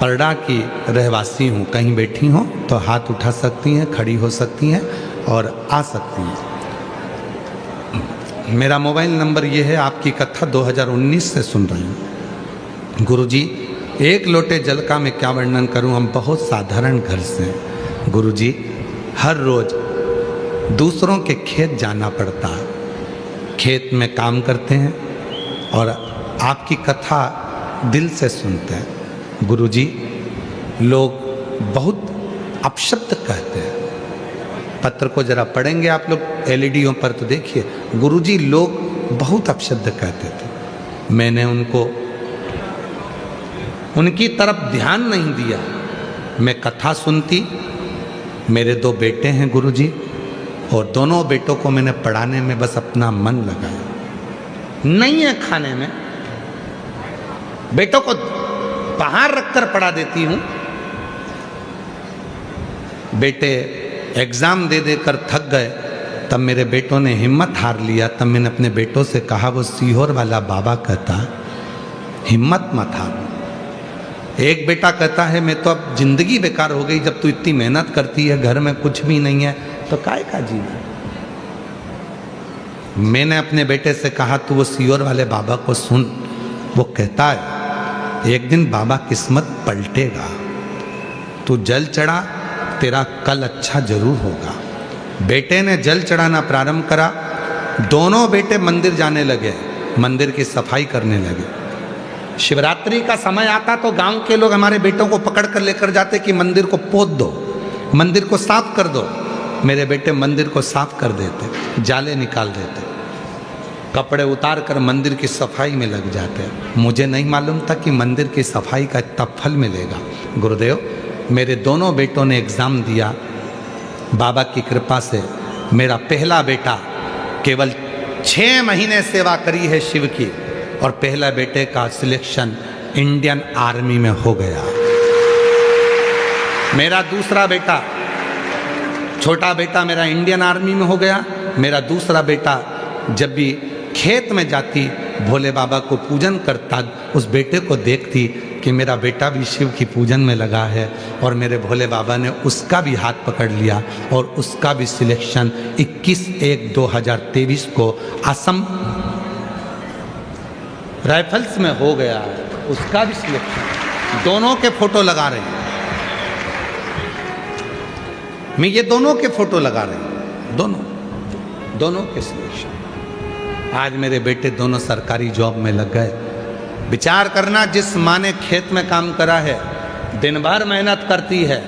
परडा की रहवासी हूँ। कहीं बैठी हो तो हाथ उठा सकती हैं, खड़ी हो सकती हैं और आ सकती हैं। मेरा मोबाइल नंबर ये है। आपकी कथा 2019 से सुन रही हूँ। गुरुजी, एक लोटे जल का मैं क्या वर्णन करूँ, हम बहुत साधारण घर से हैं। गुरुजी, हर रोज़ दूसरों के खेत जाना पड़ता है, खेत में काम करते हैं और आपकी कथा दिल से सुनते हैं। गुरुजी, लोग बहुत अपशब्द कहते हैं। पत्र को जरा पढ़ेंगे आप लोग एलईडीओं पर तो देखिए, गुरुजी लोग बहुत अपशब्द कहते थे। मैंने उनकी तरफ ध्यान नहीं दिया। मैं कथा सुनती। मेरे 2 बेटे हैं गुरुजी, और दोनों बेटों को मैंने पढ़ाने में बस अपना मन लगाया। नहीं है खाने में, बेटों को बाहर रखकर पढ़ा देती हूँ। बेटे एग्ज़ाम दे देकर थक गए, तब मेरे बेटों ने हिम्मत हार लिया। तब मैंने अपने बेटों से कहा, वो सीहोर वाला बाबा कहता हिम्मत मत हार। एक बेटा कहता है, मैं तो अब जिंदगी बेकार हो गई, जब तू इतनी मेहनत करती है, घर में कुछ भी नहीं है तो काय का जीना। मैंने अपने बेटे से कहा, तू वो सीहोर वाले बाबा को सुन, वो कहता है एक दिन बाबा किस्मत पलटेगा, तू जल चढ़ा, तेरा कल अच्छा जरूर होगा। बेटे ने जल चढ़ाना प्रारंभ करा। दोनों बेटे मंदिर जाने लगे, मंदिर की सफाई करने लगे। शिवरात्रि का समय आता तो गांव के लोग हमारे बेटों को पकड़ कर लेकर जाते कि मंदिर को पोत दो, मंदिर को साफ कर दो। मेरे बेटे मंदिर को साफ कर देते, जाले निकाल देते, कपड़े उतार कर मंदिर की सफाई में लग जाते। मुझे नहीं मालूम था कि मंदिर की सफाई का इतना फल मिलेगा। गुरुदेव, मेरे दोनों बेटों ने एग्ज़ाम दिया। बाबा की कृपा से मेरा पहला बेटा केवल 6 महीने सेवा करी है शिव की, और पहला बेटे का सिलेक्शन इंडियन आर्मी में हो गया। मेरा दूसरा बेटा, छोटा बेटा मेरा इंडियन आर्मी में हो गया। मेरा दूसरा बेटा जब भी खेत में जाती, भोले बाबा को पूजन करता, उस बेटे को देखती कि मेरा बेटा भी शिव की पूजन में लगा है, और मेरे भोले बाबा ने उसका भी हाथ पकड़ लिया और उसका भी सिलेक्शन 21/1/2023 को असम राइफल्स में हो गया। उसका भी सिलेक्शन, दोनों के फोटो लगा रहे हैं। मैं ये दोनों के फोटो लगा रहे हैं, दोनों के सिलेक्शन। आज मेरे बेटे दोनों सरकारी जॉब में लग गए। विचार करना, जिस माँ ने खेत में काम करा है, दिन भर मेहनत करती है,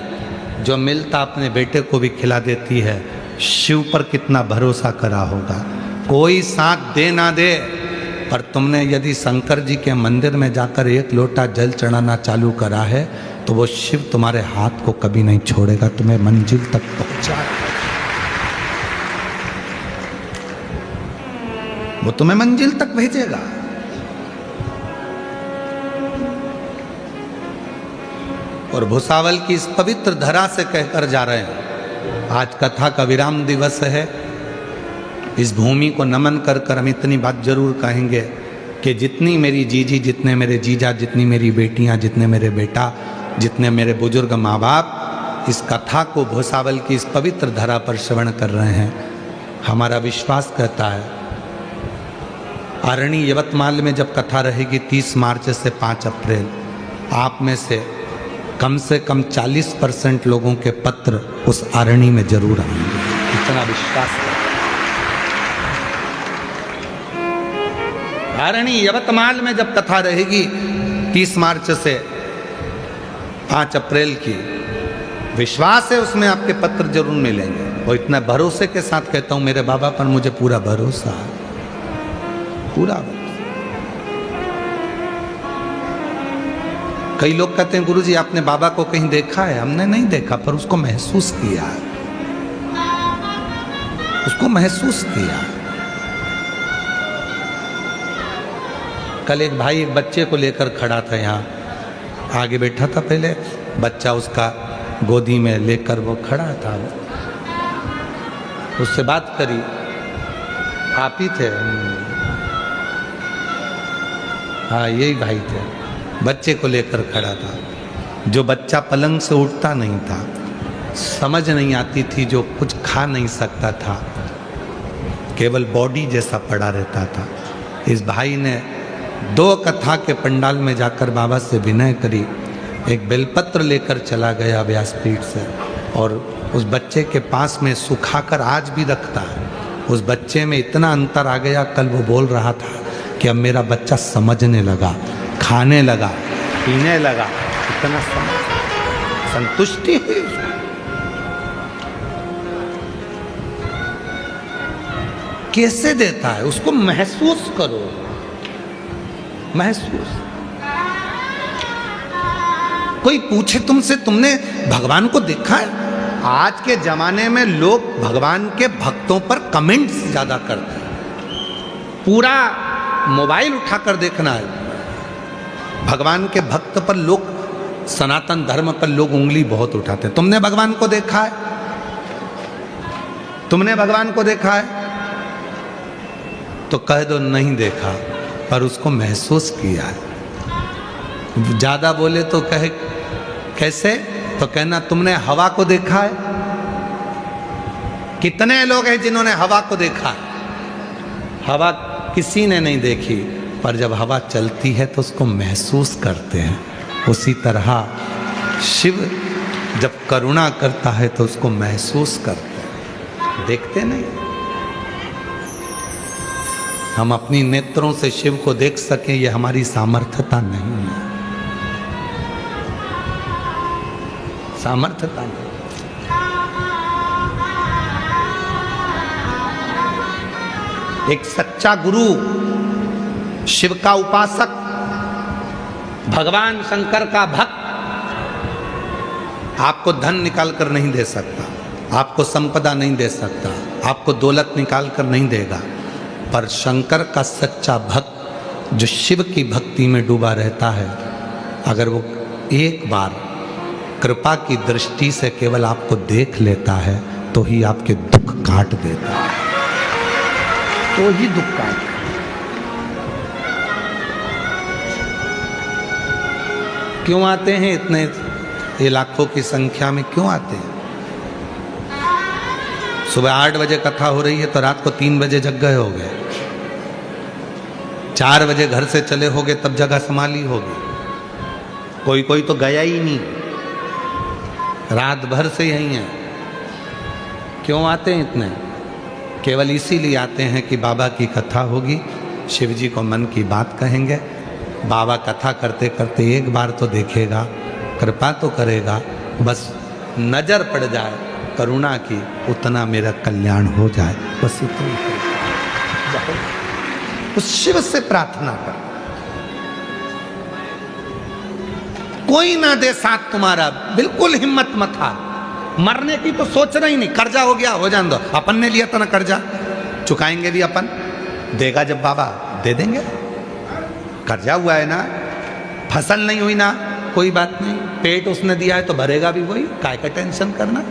जो मिलता अपने बेटे को भी खिला देती है। शिव पर कितना भरोसा करा होगा। कोई साथ दे ना दे, पर तुमने यदि शंकर जी के मंदिर में जाकर 1 लोटा जल चढ़ाना चालू करा है, तो वो शिव तुम्हारे हाथ को कभी नहीं छोड़ेगा, तुम्हें मंजिल तक पहुंचाएगा। वो तुम्हें मंजिल तक भेजेगा। और भुसावल की इस पवित्र धरा से कहकर जा रहे हैं, आज कथा का विराम दिवस है। इस भूमि को नमन कर कर हम इतनी बात जरूर कहेंगे कि जितनी मेरी जीजी, जितने मेरे जीजा, जितनी मेरी बेटियां, जितने मेरे बेटा, जितने मेरे बुजुर्ग माँ बाप इस कथा को भुसावल की इस पवित्र धरा पर श्रवण कर रहे हैं, हमारा विश्वास कहता है अरणी यवतमाल में जब कथा रहेगी 30 मार्च से 5 अप्रैल, आप में से कम 40% लोगों के पत्र उस अरणी में जरूर आएंगे। इतना विश्वास है। आरणी यवतमाल में जब कथा रहेगी 30 मार्च से 5 अप्रैल की, विश्वास है उसमें आपके पत्र जरूर मिलेंगे। और इतना भरोसे के साथ कहता हूं मेरे बाबा पर मुझे पूरा भरोसा है, पूरा भरोसा। कई लोग कहते हैं गुरुजी आपने बाबा को कहीं देखा है? हमने नहीं देखा, पर उसको महसूस किया है, उसको महसूस किया। कल एक भाई एक बच्चे को लेकर खड़ा था, यहाँ आगे बैठा था, पहले बच्चा उसका गोदी में लेकर वो खड़ा था, उससे बात करी, आप ही थे? हाँ यही भाई थे। बच्चे को लेकर खड़ा था, जो बच्चा पलंग से उठता नहीं था, समझ नहीं आती थी, जो कुछ खा नहीं सकता था, केवल बॉडी जैसा पड़ा रहता था। इस भाई ने 2 कथा के पंडाल में जाकर बाबा से विनय करी, एक बेलपत्र लेकर चला गया व्यासपीठ से, और उस बच्चे के पास में सुखाकर आज भी रखता है। उस बच्चे में इतना अंतर आ गया, कल वो बोल रहा था कि अब मेरा बच्चा समझने लगा, खाने लगा, पीने लगा, इतना समझ, संतुष्टि हुई उसको। कैसे देता है उसको महसूस करो, महसूस। कोई पूछे तुमसे तुमने भगवान को देखा है? आज के जमाने में लोग भगवान के भक्तों पर कमेंट्स ज्यादा करते हैं, पूरा मोबाइल उठाकर देखना है। भगवान के भक्त पर लोग, सनातन धर्म पर लोग उंगली बहुत उठाते हैं। तुमने भगवान को देखा है? तुमने भगवान को देखा है? तो कह दो नहीं देखा, पर उसको महसूस किया है। ज्यादा बोले तो कहे कैसे? तो कहना तुमने हवा को देखा है? कितने लोग हैं जिन्होंने हवा को देखा है? हवा किसी ने नहीं देखी, पर जब हवा चलती है तो उसको महसूस करते हैं। उसी तरह शिव जब करुणा करता है तो उसको महसूस करते हैं, देखते नहीं। हम अपनी नेत्रों से शिव को देख सकें ये हमारी सामर्थ्यता नहीं है, सामर्थ्यता नहीं। एक सच्चा गुरु, शिव का उपासक, भगवान शंकर का भक्त आपको धन निकाल कर नहीं दे सकता, आपको संपदा नहीं दे सकता, आपको दौलत निकाल कर नहीं देगा, पर शंकर का सच्चा भक्त जो शिव की भक्ति में डूबा रहता है, अगर वो एक बार कृपा की दृष्टि से केवल आपको देख लेता है तो ही आपके दुख काट देता है, तो ही दुख काट। क्यों आते हैं इतने, ये लाखों की संख्या में क्यों आते हैं? सुबह 8 बजे कथा हो रही है तो रात को 3 बजे जग गए होगे, 4 बजे घर से चले होगे तब जगह संभाली होगी, कोई कोई तो गया ही नहीं, रात भर से यही है। क्यों आते हैं इतने? केवल इसीलिए आते हैं कि बाबा की कथा होगी, शिव जी को मन की बात कहेंगे, बाबा कथा करते करते एक बार तो देखेगा, कृपा तो करेगा, बस नजर पड़ जाए करुणा की, उतना मेरा कल्याण हो जाए, बस इतना। उस शिव से प्रार्थना कर, कोई ना दे साथ तुम्हारा, बिल्कुल हिम्मत मत हार। मरने की तो सोचना ही नहीं, कर्जा हो गया हो जाने दो, अपन ने लिया था ना कर्जा, चुकाएंगे भी अपन, देगा जब बाबा दे देंगे। कर्जा हुआ है ना, फसल नहीं हुई ना, कोई बात नहीं, पेट उसने दिया है तो भरेगा भी वही, काय का टेंशन करना।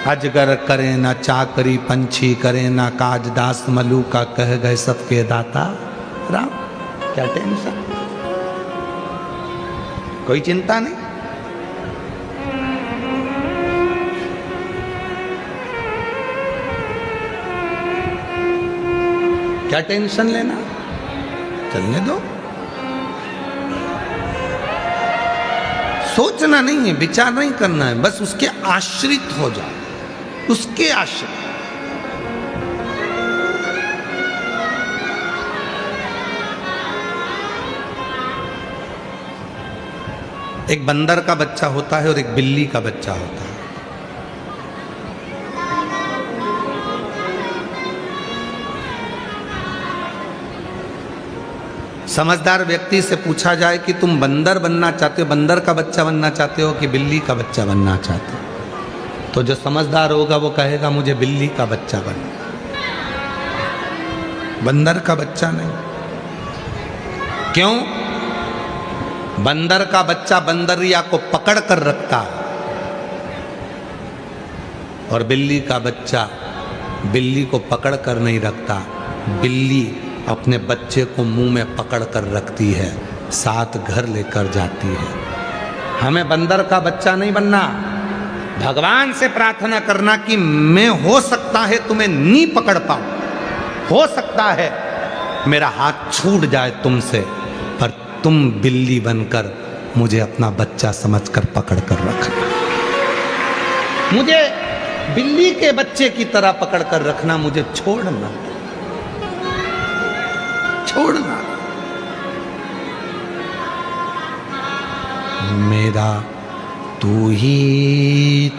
अजगर करे ना चाकरी, पंछी करे ना काज, दास मलू का कह गए सबके दाता राम। क्या टेंशन, कोई चिंता नहीं। क्या टेंशन लेना, चलने दो। सोचना नहीं है, विचार नहीं करना है, बस उसके आश्रित हो जाओ, उसके आश्रित। एक बंदर का बच्चा होता है और एक बिल्ली का बच्चा होता है। समझदार व्यक्ति से पूछा जाए कि तुम बंदर बनना चाहते हो, बंदर का बच्चा बनना चाहते हो कि बिल्ली का बच्चा बनना चाहते हो, तो जो समझदार होगा वो कहेगा मुझे बिल्ली का बच्चा बनना, बंदर का बच्चा नहीं। क्यों? बंदर का बच्चा बंदरिया को पकड़ कर रखता है और बिल्ली का बच्चा बिल्ली को पकड़ कर नहीं रखता। बिल्ली अपने बच्चे को मुंह में पकड़ कर रखती है, साथ घर लेकर जाती है। हमें बंदर का बच्चा नहीं बनना। भगवान से प्रार्थना करना कि मैं हो सकता है तुम्हें नहीं पकड़ पाऊं, हो सकता है मेरा हाथ छूट जाए तुमसे, पर तुम बिल्ली बनकर मुझे अपना बच्चा समझकर पकड़ कर रखना, मुझे बिल्ली के बच्चे की तरह पकड़ कर रखना, मुझे छोड़ना छोड़ना। मेरा तू ही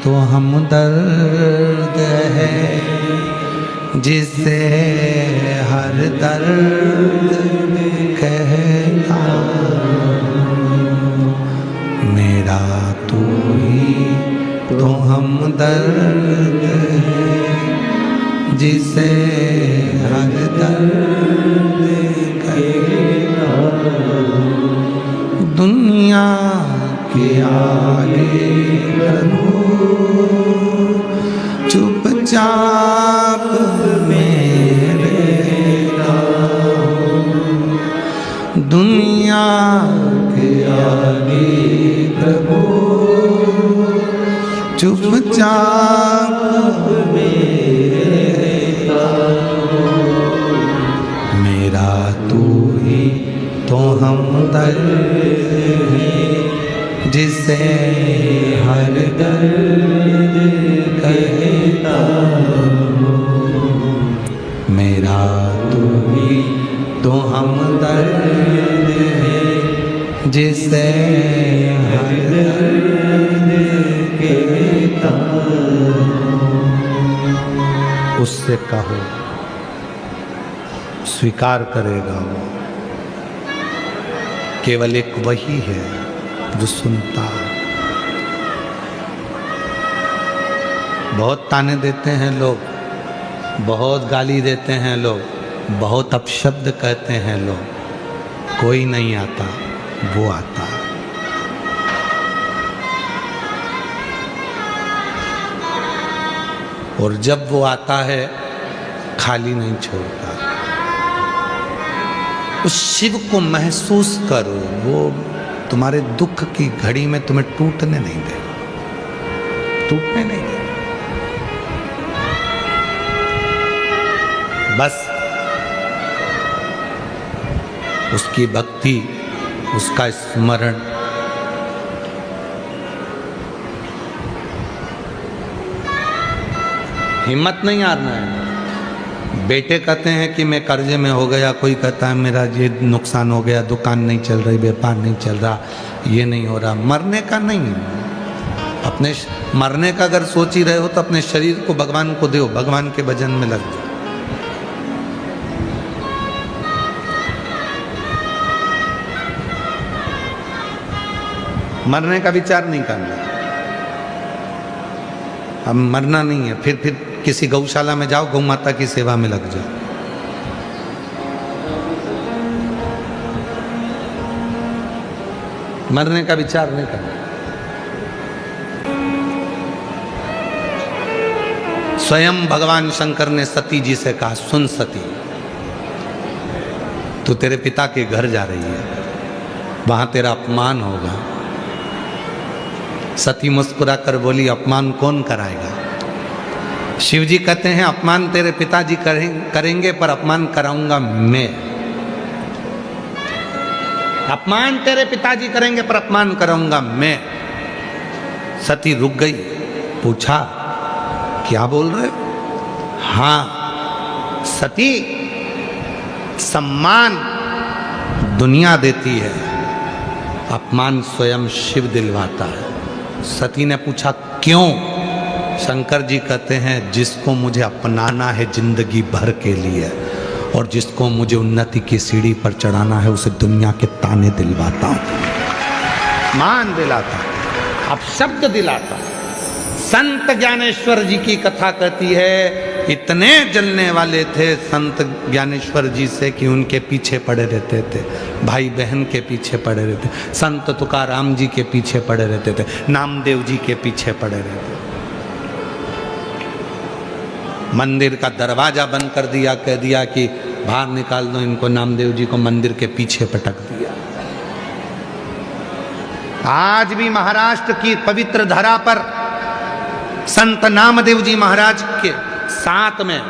तो हमदर्द है, जिसे हर दर्द कहता। मेरा तू ही तो हमदर्द है, जिसे हर दर्द कहता। दुनिया के आगे चुपचाप मेरे, दुनिया के आगे प्रभु चुपचाप मेरा तू ही तो हमदर्द है, जिसे हर दर्द कहता। मेरा तू ही तो हमदर्द है, जिसे हर दर्द कहता। उससे कहो, स्वीकार करेगा वो। केवल एक वही है जो सुनता है। बहुत ताने देते हैं लोग, बहुत गाली देते हैं लोग, बहुत अपशब्द कहते हैं लोग, कोई नहीं आता, वो आता है। और जब वो आता है खाली नहीं छोड़ता। उस शिव को महसूस करो, वो तुम्हारे दुख की घड़ी में तुम्हें टूटने नहीं देगा, टूटने नहीं देगा। बस उसकी भक्ति, उसका स्मरण, हिम्मत नहीं हारना है। बेटे कहते हैं कि मैं कर्जे में हो गया, कोई कहता है मेरा ये नुकसान हो गया, दुकान नहीं चल रही, व्यापार नहीं चल रहा, ये नहीं हो रहा। मरने का नहीं, अपने मरने का अगर सोच ही रहे हो तो अपने शरीर को भगवान को दो, भगवान के भजन में लग जाओ। मरने का विचार नहीं करना। अब मरना नहीं है, फिर किसी गौशाला में जाओ, गौ माता की सेवा में लग जाओ। मरने का विचार नहीं करना। स्वयं भगवान शंकर ने सती जी से कहा, सुन सती, तू तेरे पिता के घर जा रही है, वहां तेरा अपमान होगा। सती मुस्कुरा कर बोली, अपमान कौन कराएगा? शिव जी कहते हैं, अपमान तेरे पिताजी करेंगे, पर अपमान कराऊंगा मैं। अपमान तेरे पिताजी करेंगे, पर अपमान कराऊंगा मैं। सती रुक गई, पूछा, क्या बोल रहे हो? हाँ सती, सम्मान दुनिया देती है अपमान स्वयं शिव दिलवाता है। सती ने पूछा क्यों? शंकर जी कहते हैं जिसको मुझे अपनाना है जिंदगी भर के लिए और जिसको मुझे उन्नति की सीढ़ी पर चढ़ाना है उसे दुनिया के ताने दिलवाता हूं, मान दिलाता, अब शब्द दिलाता। संत ज्ञानेश्वर जी की कथा कहती है इतने जलने वाले थे संत ज्ञानेश्वर जी से कि उनके पीछे पड़े रहते थे, भाई बहन के पीछे पड़े रहते, संत तुकाराम जी के पीछे पड़े रहते थे, नामदेव जी के पीछे पड़े रहते। मंदिर का दरवाजा बंद कर दिया, कह दिया कि बाहर निकाल दो इनको, नामदेव जी को मंदिर के पीछे पटक दिया। आज भी महाराष्ट्र की पवित्र धरा पर संत नामदेव जी महाराज के साथ में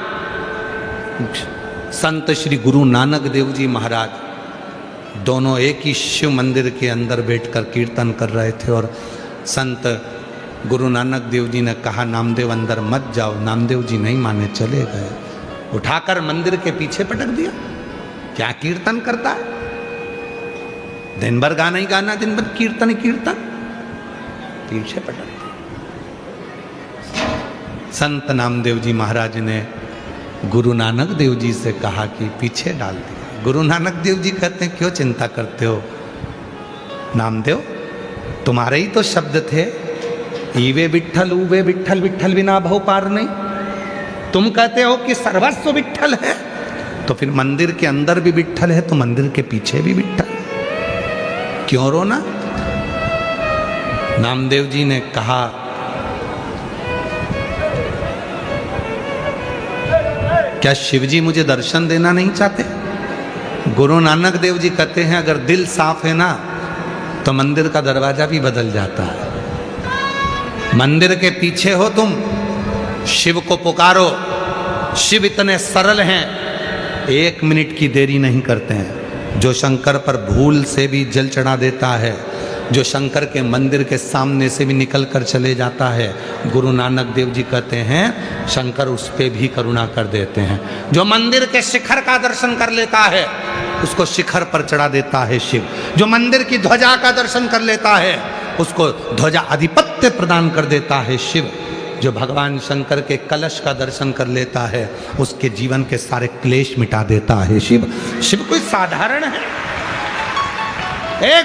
संत श्री गुरु नानक देव जी महाराज दोनों एक ही शिव मंदिर के अंदर बैठकर कीर्तन कर रहे थे और संत गुरु नानक देव जी ने कहा नामदेव अंदर मत जाओ। नामदेव जी नहीं माने, चले गए, उठाकर मंदिर के पीछे पटक दिया। क्या कीर्तन करता है? दिन भर गाना ही गाना, दिन भर कीर्तन ही कीर्तन, पीछे पटक दिया। संत नामदेव जी महाराज ने गुरु नानक देव जी से कहा कि पीछे डाल दिया। गुरु नानक देव जी कहते हैं क्यों चिंता करते हो नामदेव, तुम्हारे ही तो शब्द थे, ईवे विठ्ठल उवे विठ्ठल, विठ्ठल बिना भव पार नहीं। तुम कहते हो कि सर्वस्व विठ्ठल है, तो फिर मंदिर के अंदर भी विठ्ठल है तो मंदिर के पीछे भी विठ्ठल, क्यों रोना? नामदेव जी ने कहा क्या शिवजी मुझे दर्शन देना नहीं चाहते? गुरु नानक देव जी कहते हैं अगर दिल साफ है ना तो मंदिर का दरवाजा भी बदल जाता है। मंदिर के पीछे हो तुम, शिव को पुकारो, शिव इतने सरल हैं, 1 मिनट की देरी नहीं करते हैं। जो शंकर पर भूल से भी जल चढ़ा देता है, जो शंकर के मंदिर के सामने से भी निकल कर चले जाता है, गुरु नानक देव जी कहते हैं शंकर उस पे भी करुणा कर देते हैं। जो मंदिर के शिखर का दर्शन कर लेता है उसको शिखर पर चढ़ा देता है शिव। जो मंदिर की ध्वजा का दर्शन कर लेता है उसको ध्वजा आधिपत्य प्रदान कर देता है शिव। जो भगवान शंकर के कलश का दर्शन कर लेता है उसके जीवन के सारे क्लेश मिटा देता है शिव। शिव कोई साधारण है?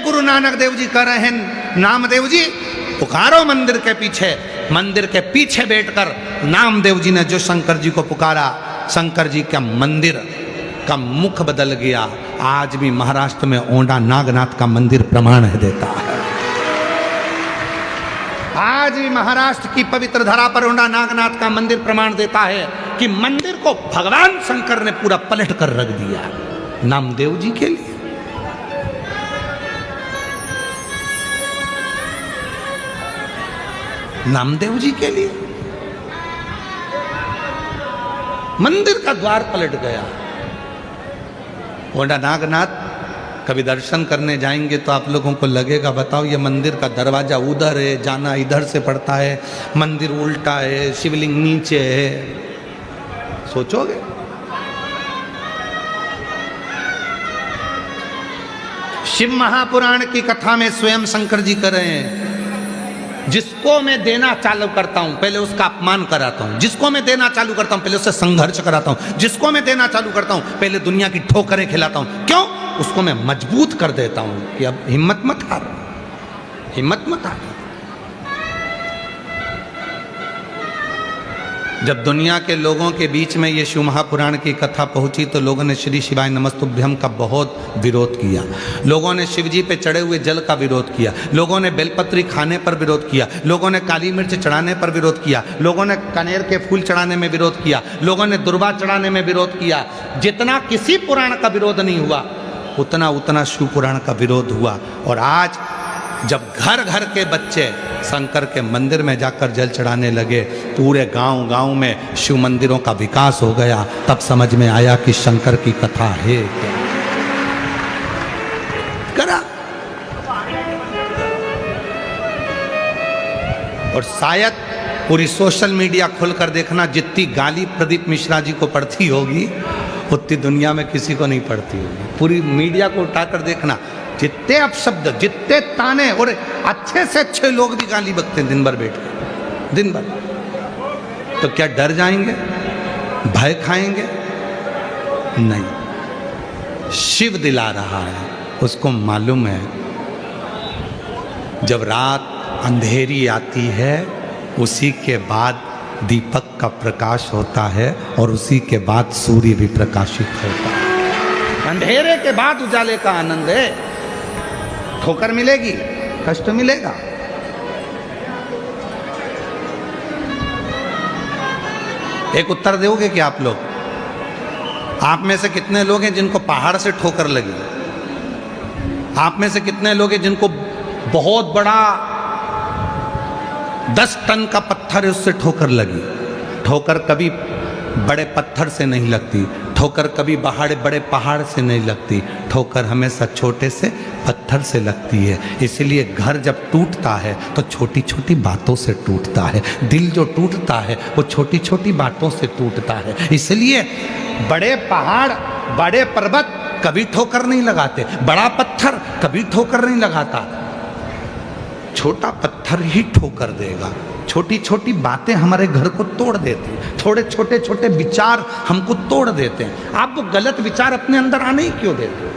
गुरु नानक देव जी कह रहे हैं नामदेव जी पुकारो मंदिर के पीछे। मंदिर के पीछे बैठकर नामदेव जी ने जो शंकर जी को पुकारा, शंकर जी का मंदिर का मुख बदल गया। आज भी महाराष्ट्र में ओंडा नागनाथ का मंदिर प्रमाण है देता है। आज भी महाराष्ट्र की पवित्र धरा पर ओंडा नागनाथ का मंदिर प्रमाण देता है कि मंदिर को भगवान शंकर ने पूरा पलट कर रख दिया नामदेव जी के लिए। नामदेव जी के लिए मंदिर का द्वार पलट गया। ओंडा नागनाथ कभी दर्शन करने जाएंगे तो आप लोगों को लगेगा बताओ ये मंदिर का दरवाजा उधर है, जाना इधर से पड़ता है, मंदिर उल्टा है, शिवलिंग नीचे है, सोचोगे? शिव महापुराण की कथा में स्वयं शंकर जी कर रहे हैं जिसको मैं देना चालू करता हूं पहले उसका अपमान कराता हूं, जिसको मैं देना चालू करता हूं पहले उससे संघर्ष कराता हूं, जिसको मैं देना चालू करता हूं पहले दुनिया की ठोकरें खिलाता हूं। क्यों? उसको मैं मजबूत कर देता हूं कि अब हिम्मत मत हार, हिम्मत मत हार। जब दुनिया के लोगों के बीच में ये शिव महापुराण की कथा पहुंची तो लोगों ने श्री शिवाय नमस्तुभ्यम का बहुत विरोध किया। लोगों ने शिव जी पे चढ़े हुए जल का विरोध किया, लोगों ने बेलपत्री खाने पर विरोध किया, लोगों ने काली मिर्च चढ़ाने पर विरोध किया, लोगों ने कनेर के फूल चढ़ाने में विरोध किया, लोगों ने दुर्वा चढ़ाने में विरोध किया। जितना किसी पुराण का विरोध नहीं हुआ उतना शिव पुराण का विरोध हुआ। और आज जब घर घर के बच्चे शंकर के मंदिर में जाकर जल चढ़ाने लगे, पूरे गांव में शिव मंदिरों का विकास हो गया, तब समझ में आया कि शंकर की कथा है करा। और शायद पूरी सोशल मीडिया खोलकर देखना, जितनी गाली प्रदीप मिश्रा जी को पड़ती होगी उतनी दुनिया में किसी को नहीं पड़ती होगी। पूरी मीडिया को उठाकर देखना, जितने अपशब्द, जितने ताने, और अच्छे से अच्छे लोग भी गाली बकते हैं दिन भर बैठ के, दिन भर। तो क्या डर जाएंगे, भय खाएंगे? नहीं, शिव दिला रहा है, उसको मालूम है जब रात अंधेरी आती है उसी के बाद दीपक का प्रकाश होता है और उसी के बाद सूर्य भी प्रकाशित होता है। अंधेरे के बाद उजाले का आनंद है। ठोकर मिलेगी, कष्ट मिलेगा, एक उत्तर दोगे कि आप लोग? आप में से कितने लोग हैं जिनको पहाड़ से ठोकर लगी? आप में से कितने लोग हैं जिनको बहुत बड़ा 10 टन का पत्थर है उससे ठोकर लगी? ठोकर कभी बड़े पत्थर से नहीं लगती, ठोकर कभी बड़े पहाड़ से नहीं लगती, ठोकर हमेशा छोटे से पत्थर से लगती है। इसलिए घर जब टूटता है तो छोटी छोटी बातों से टूटता है। दिल जो टूटता है वो छोटी छोटी बातों से टूटता है। इसलिए बड़े पहाड़, बड़े पर्वत कभी ठोकर नहीं लगाते, बड़ा पत्थर कभी ठोकर नहीं लगाता, छोटा पत्थर ही ठोकर देगा। छोटी छोटी बातें हमारे घर को तोड़ देती हैं, थोड़े छोटे छोटे विचार हमको तोड़ देते हैं। आप वो गलत विचार अपने अंदर आने ही क्यों देते हो?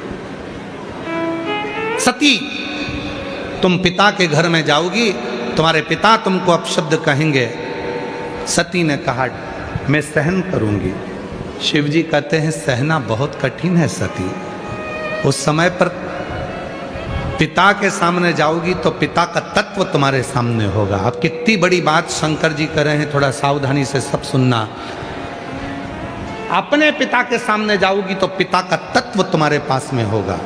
सती, तुम पिता के घर में जाओगी, तुम्हारे पिता तुमको अपशब्द कहेंगे। सती ने कहा मैं सहन करूंगी। शिव जी कहते हैं सहना बहुत कठिन है सती। उस समय पर पिता के सामने जाओगी तो पिता का तत्व तुम्हारे सामने होगा। अब कितनी बड़ी बात शंकर जी कर रहे हैं, थोड़ा सावधानी से सब सुनना। अपने पिता के सामने जाओगी तो पिता का तत्व तुम्हारे पास में होगा।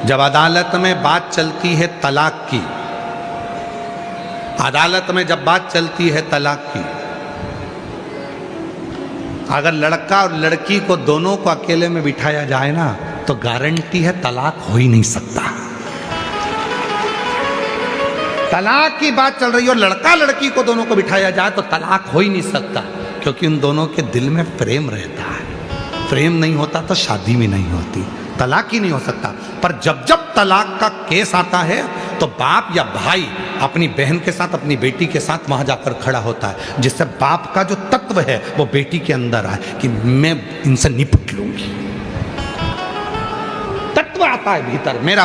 जब अदालत में बात चलती है तलाक की, अदालत में जब बात चलती है तलाक की, अगर लड़का और लड़की को दोनों को अकेले में बिठाया जाए ना तो गारंटी है तलाक हो ही नहीं सकता। तलाक की बात चल रही है और लड़का लड़की को दोनों को बिठाया जाए तो तलाक हो ही नहीं सकता, क्योंकि उन दोनों के दिल में प्रेम रहता है। प्रेम नहीं होता तो शादी भी नहीं होती, तलाक ही नहीं हो सकता। पर जब जब तलाक का केस आता है तो बाप या भाई अपनी बहन के साथ, अपनी बेटी के साथ वहां जाकर खड़ा होता है, जिससे बाप का जो तत्व है वो बेटी के अंदर आए कि मैं इनसे निपट लूंगी। तत्व आता है भीतर, मेरा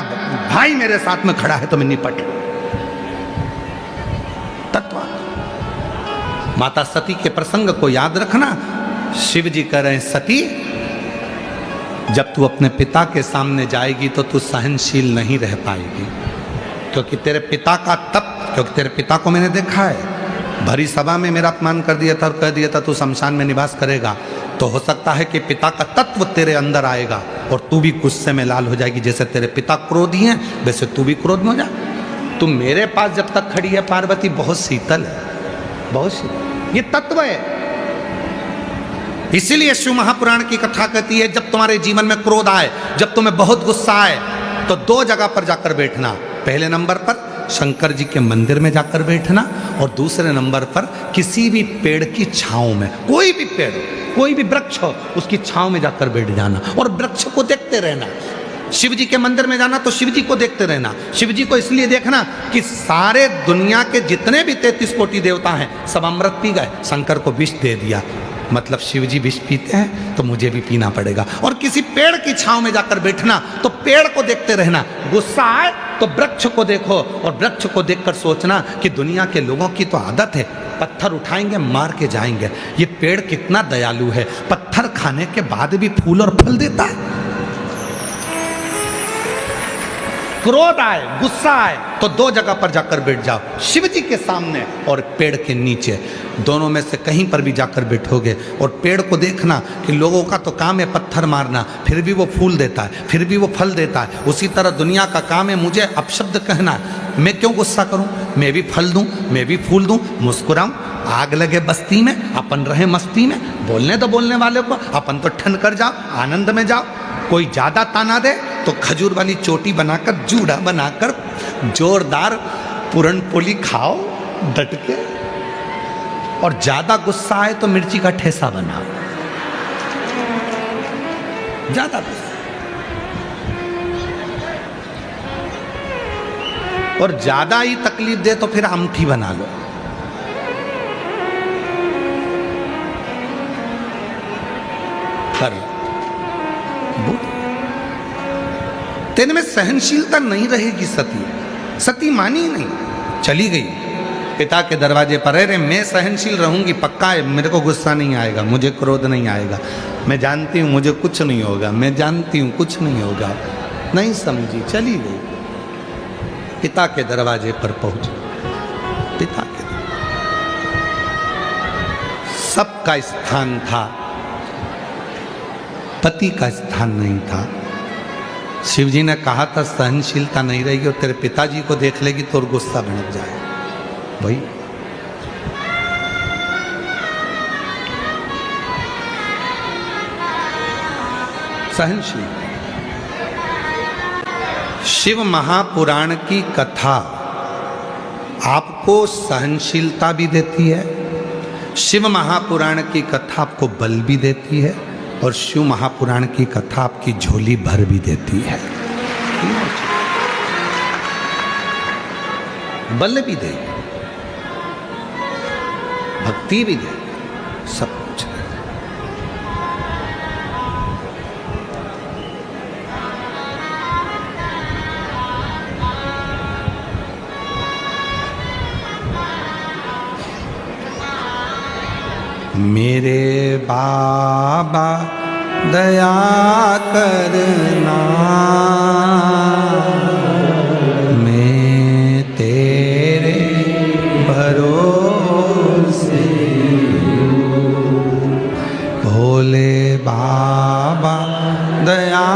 भाई मेरे साथ में खड़ा है तो मैं निपट लूं। तत्व। माता सती के प्रसंग को याद रखना। शिव जी कह रहे हैं सती, जब तू अपने पिता के सामने जाएगी तो तू सहनशील नहीं रह पाएगी, क्योंकि तेरे पिता का क्योंकि तेरे पिता को मैंने देखा है, भरी सभा में मेरा अपमान कर दिया था और कह दिया था तू शमशान में निवास करेगा। तो हो सकता है कि पिता का तत्व तेरे अंदर आएगा और तू भी गुस्से में लाल हो जाएगी। जैसे तेरे पिता क्रोधी हैं वैसे तू भी क्रोध में हो जा। तू मेरे पास जब तक खड़ी है पार्वती बहुत शीतल है, बहुत शीतल, ये तत्व है। इसीलिए शिव महापुराण की कथा कहती है जब तुम्हारे जीवन में क्रोध आए, जब तुम्हें बहुत गुस्सा आए तो 2 जगह पर जाकर बैठना। पहले नंबर पर शंकर जी के मंदिर में जाकर बैठना और दूसरे नंबर पर किसी भी पेड़ की छांव में, कोई भी पेड़, कोई भी वृक्ष हो उसकी छांव में जाकर बैठ जाना और वृक्ष को देखते रहना। शिव जी के मंदिर में जाना तो शिव जी को देखते रहना। शिव जी को इसलिए देखना कि सारे दुनिया के जितने भी 33 कोटि देवता हैं सब अमृत पी गए, शंकर को विष दे दिया, मतलब शिव जी विष पीते हैं तो मुझे भी पीना पड़ेगा। और किसी पेड़ की छांव में जाकर बैठना तो पेड़ को देखते रहना। गुस्सा आए तो वृक्ष को देखो और वृक्ष को देखकर सोचना कि दुनिया के लोगों की तो आदत है पत्थर उठाएंगे मार के जाएंगे, ये पेड़ कितना दयालु है, पत्थर खाने के बाद भी फूल और फल देता है। क्रोध आए, गुस्सा आए तो 2 जगह पर जाकर बैठ जाओ, शिव जी के सामने और पेड़ के नीचे। दोनों में से कहीं पर भी जाकर बैठोगे और पेड़ को देखना कि लोगों का तो काम है पत्थर मारना, फिर भी वो फूल देता है, फिर भी वो फल देता है। उसी तरह दुनिया का काम है मुझे अपशब्द कहना, मैं क्यों गुस्सा करूं, मैं भी फल दूं, मैं भी फूल दूं, मुस्कुराऊं। आग लगे बस्ती में अपन रहे मस्ती में, बोलने तो बोलने वाले को, अपन तो ठन कर जाओ, आनंद में जाओ। कोई ज्यादा ताना दे तो खजूर वाली चोटी बनाकर, जूड़ा बनाकर जोरदार पूरन पोली खाओ डट के, और ज्यादा गुस्सा आए तो मिर्ची का ठेसा बनाओ। ज्यादा गुस्सा और ज्यादा ही तकलीफ दे तो फिर अंगूठी बना लो। कर तेरे में सहनशीलता नहीं रहेगी। सती मानी ही नहीं, चली गई पिता के दरवाजे पर। अरे मैं सहनशील रहूंगी, पक्का है, मेरे को गुस्सा नहीं आएगा, मुझे क्रोध नहीं आएगा, मैं जानती हूँ मुझे कुछ नहीं होगा, मैं जानती हूँ कुछ नहीं होगा। नहीं समझी, चली गई। पिता के दरवाजे पर पहुंची, पिता के सबका स्थान था, पति का स्थान नहीं था। शिव जी ने कहा था सहनशीलता नहीं रहेगी और तेरे पिताजी को देख लेगी तो और गुस्सा भड़क जाए। भाई सहनशील। शिव महापुराण की कथा आपको सहनशीलता भी देती है, शिव महापुराण की कथा आपको बल भी देती है, और शिव महापुराण की कथा आपकी झोली भर भी देती है। बल भी दे, भक्ति भी दे, सब कुछ है। मेरे बाबा दया करना, मैं तेरे भरोसे हूँ। भोले बाबा दया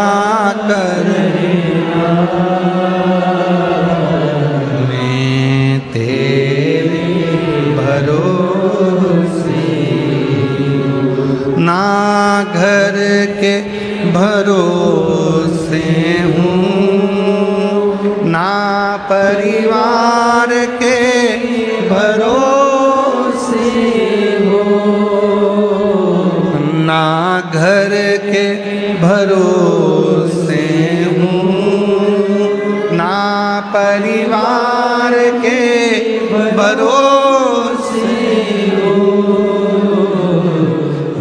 करना, मैं तेरे भरोसे, ना घर के भरोसे हूँ, ना परिवार के भरोसे हूँ, ना घर के भरोसे हूँ, ना परिवार के भरोसे हूँ।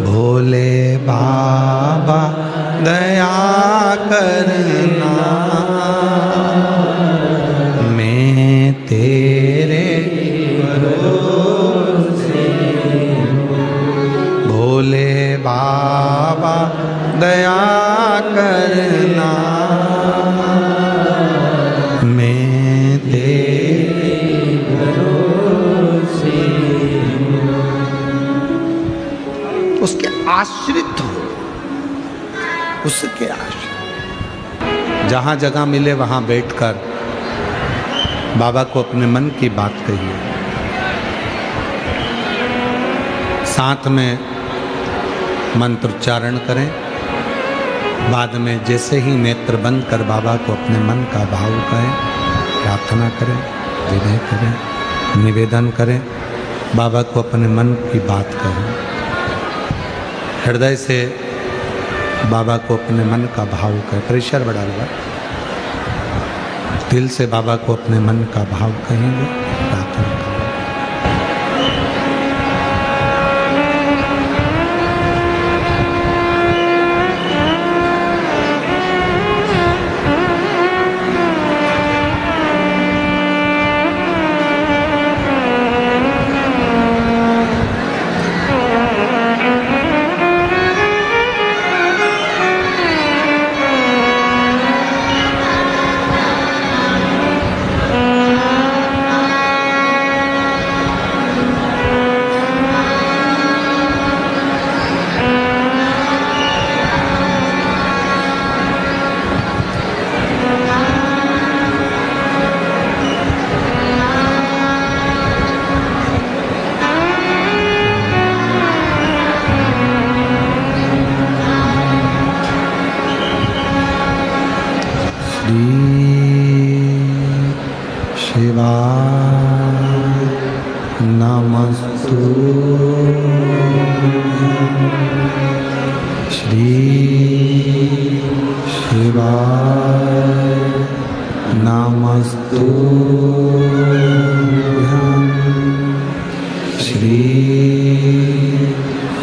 भोले बाबा दया करना, मैं तेरे भरोसे हूँ। भोले बाबा दया करना, मैं तेरे भरोसे हूँ। उसके आश्रित हो, उसके आश्रित। जहां जगह मिले वहां बैठकर बाबा को अपने मन की बात कहिए। साथ में मंत्रोच्चारण करें। बाद में जैसे ही नेत्र बंद कर बाबा को अपने मन का भाव कहें, प्रार्थना करें, विनय करें, निवेदन करें, बाबा को अपने मन की बात कहें। हृदय से बाबा को अपने मन का भाव कहें। प्रेशर बढ़ा हुआ, दिल से बाबा को अपने मन का भाव कहेंगे, प्रार्थना करेंगे। श्री शिवाय नमः। नमस्तुभ्यं श्री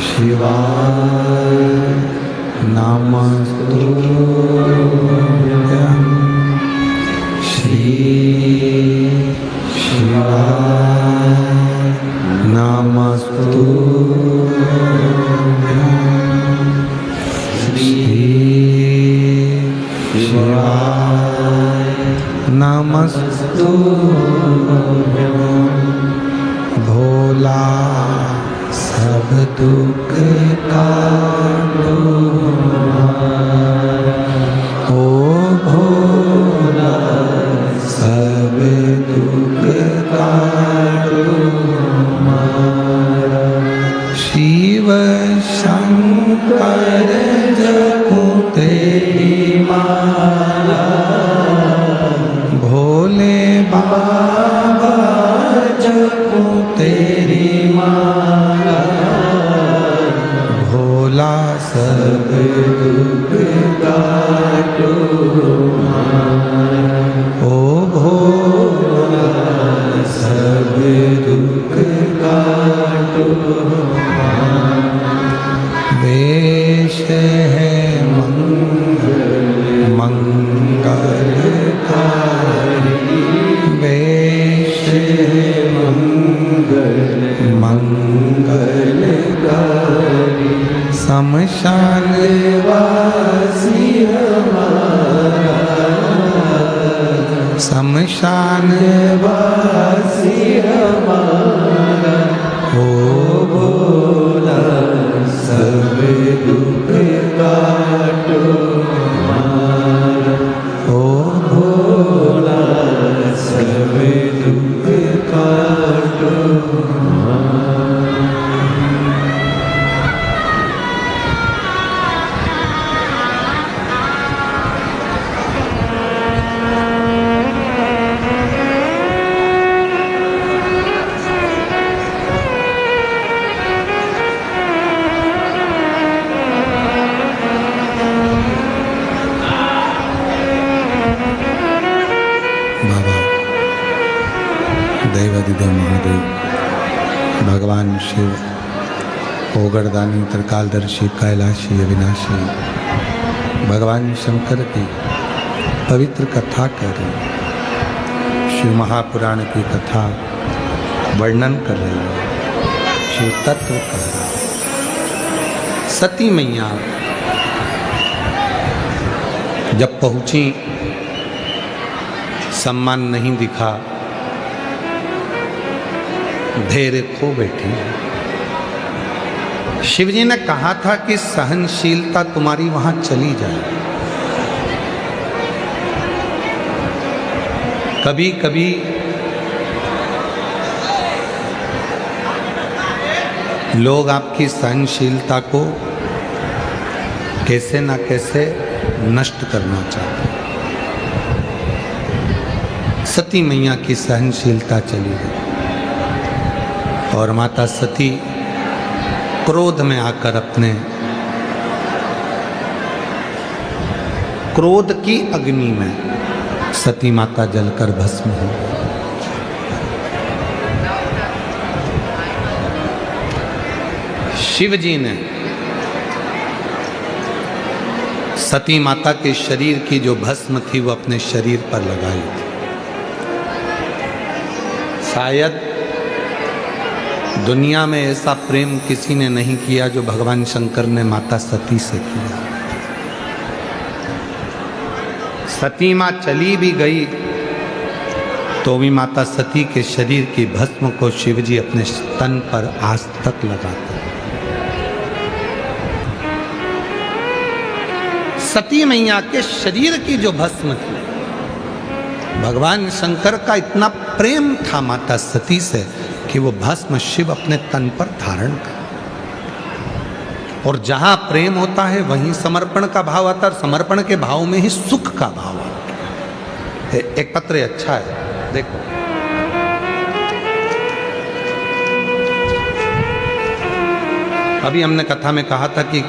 शिवाय नमस्तुभ्यं श्री शिवाय नमस्तुभ्यं श्री शिवाय नमस्तुभ्यं भोला सब दुख काटो ओ भोला सब दुख काटो शिव शंकर जपूं तेरी माला भोले बाबा जपूं तेरी माला भोला सब दुख काटो ओ भोला सब दुख काटो वेश है मंगलकारी वेश है मंगलकारी शमशान वासी हमारा शमशान वासी हमारा ओ भोला सब दुख काटो ओ भोला सब दुख काटो दैवादिदेव महादेव भगवान शिव ओगरदानी त्रिकालदर्शी कैलाशी अविनाशी भगवान शंकर की पवित्र कथा कर रही शिव महापुराण की कथा वर्णन कर रही है शिव तत्व कर रही है। सती मैया जब पहुंची सम्मान नहीं दिखा धैर्य खो बैठी। शिवजी ने कहा था कि सहनशीलता तुम्हारी वहां चली जाए। कभी कभी लोग आपकी सहनशीलता को कैसे ना कैसे नष्ट करना चाहते। सती मैया की सहनशीलता चली गई और माता सती क्रोध में आकर अपने क्रोध की अग्नि में सती माता जलकर भस्म हो। शिव जी ने सती माता के शरीर की जो भस्म थी वो अपने शरीर पर लगाई थी। शायद दुनिया में ऐसा प्रेम किसी ने नहीं किया जो भगवान शंकर ने माता सती से किया। सती माँ चली भी गई तो भी माता सती के शरीर की भस्म को शिवजी अपने तन पर आज तक लगाते। सती मैया के शरीर की जो भस्म थी, भगवान शंकर का इतना प्रेम था माता सती से कि वो भस्म शिव अपने तन पर धारण कर। और जहां प्रेम होता है वहीं समर्पण का भाव आता है, और समर्पण के भाव में ही सुख का भाव आता है। एक पत्र अच्छा है, देखो अभी हमने कथा में कहा था कि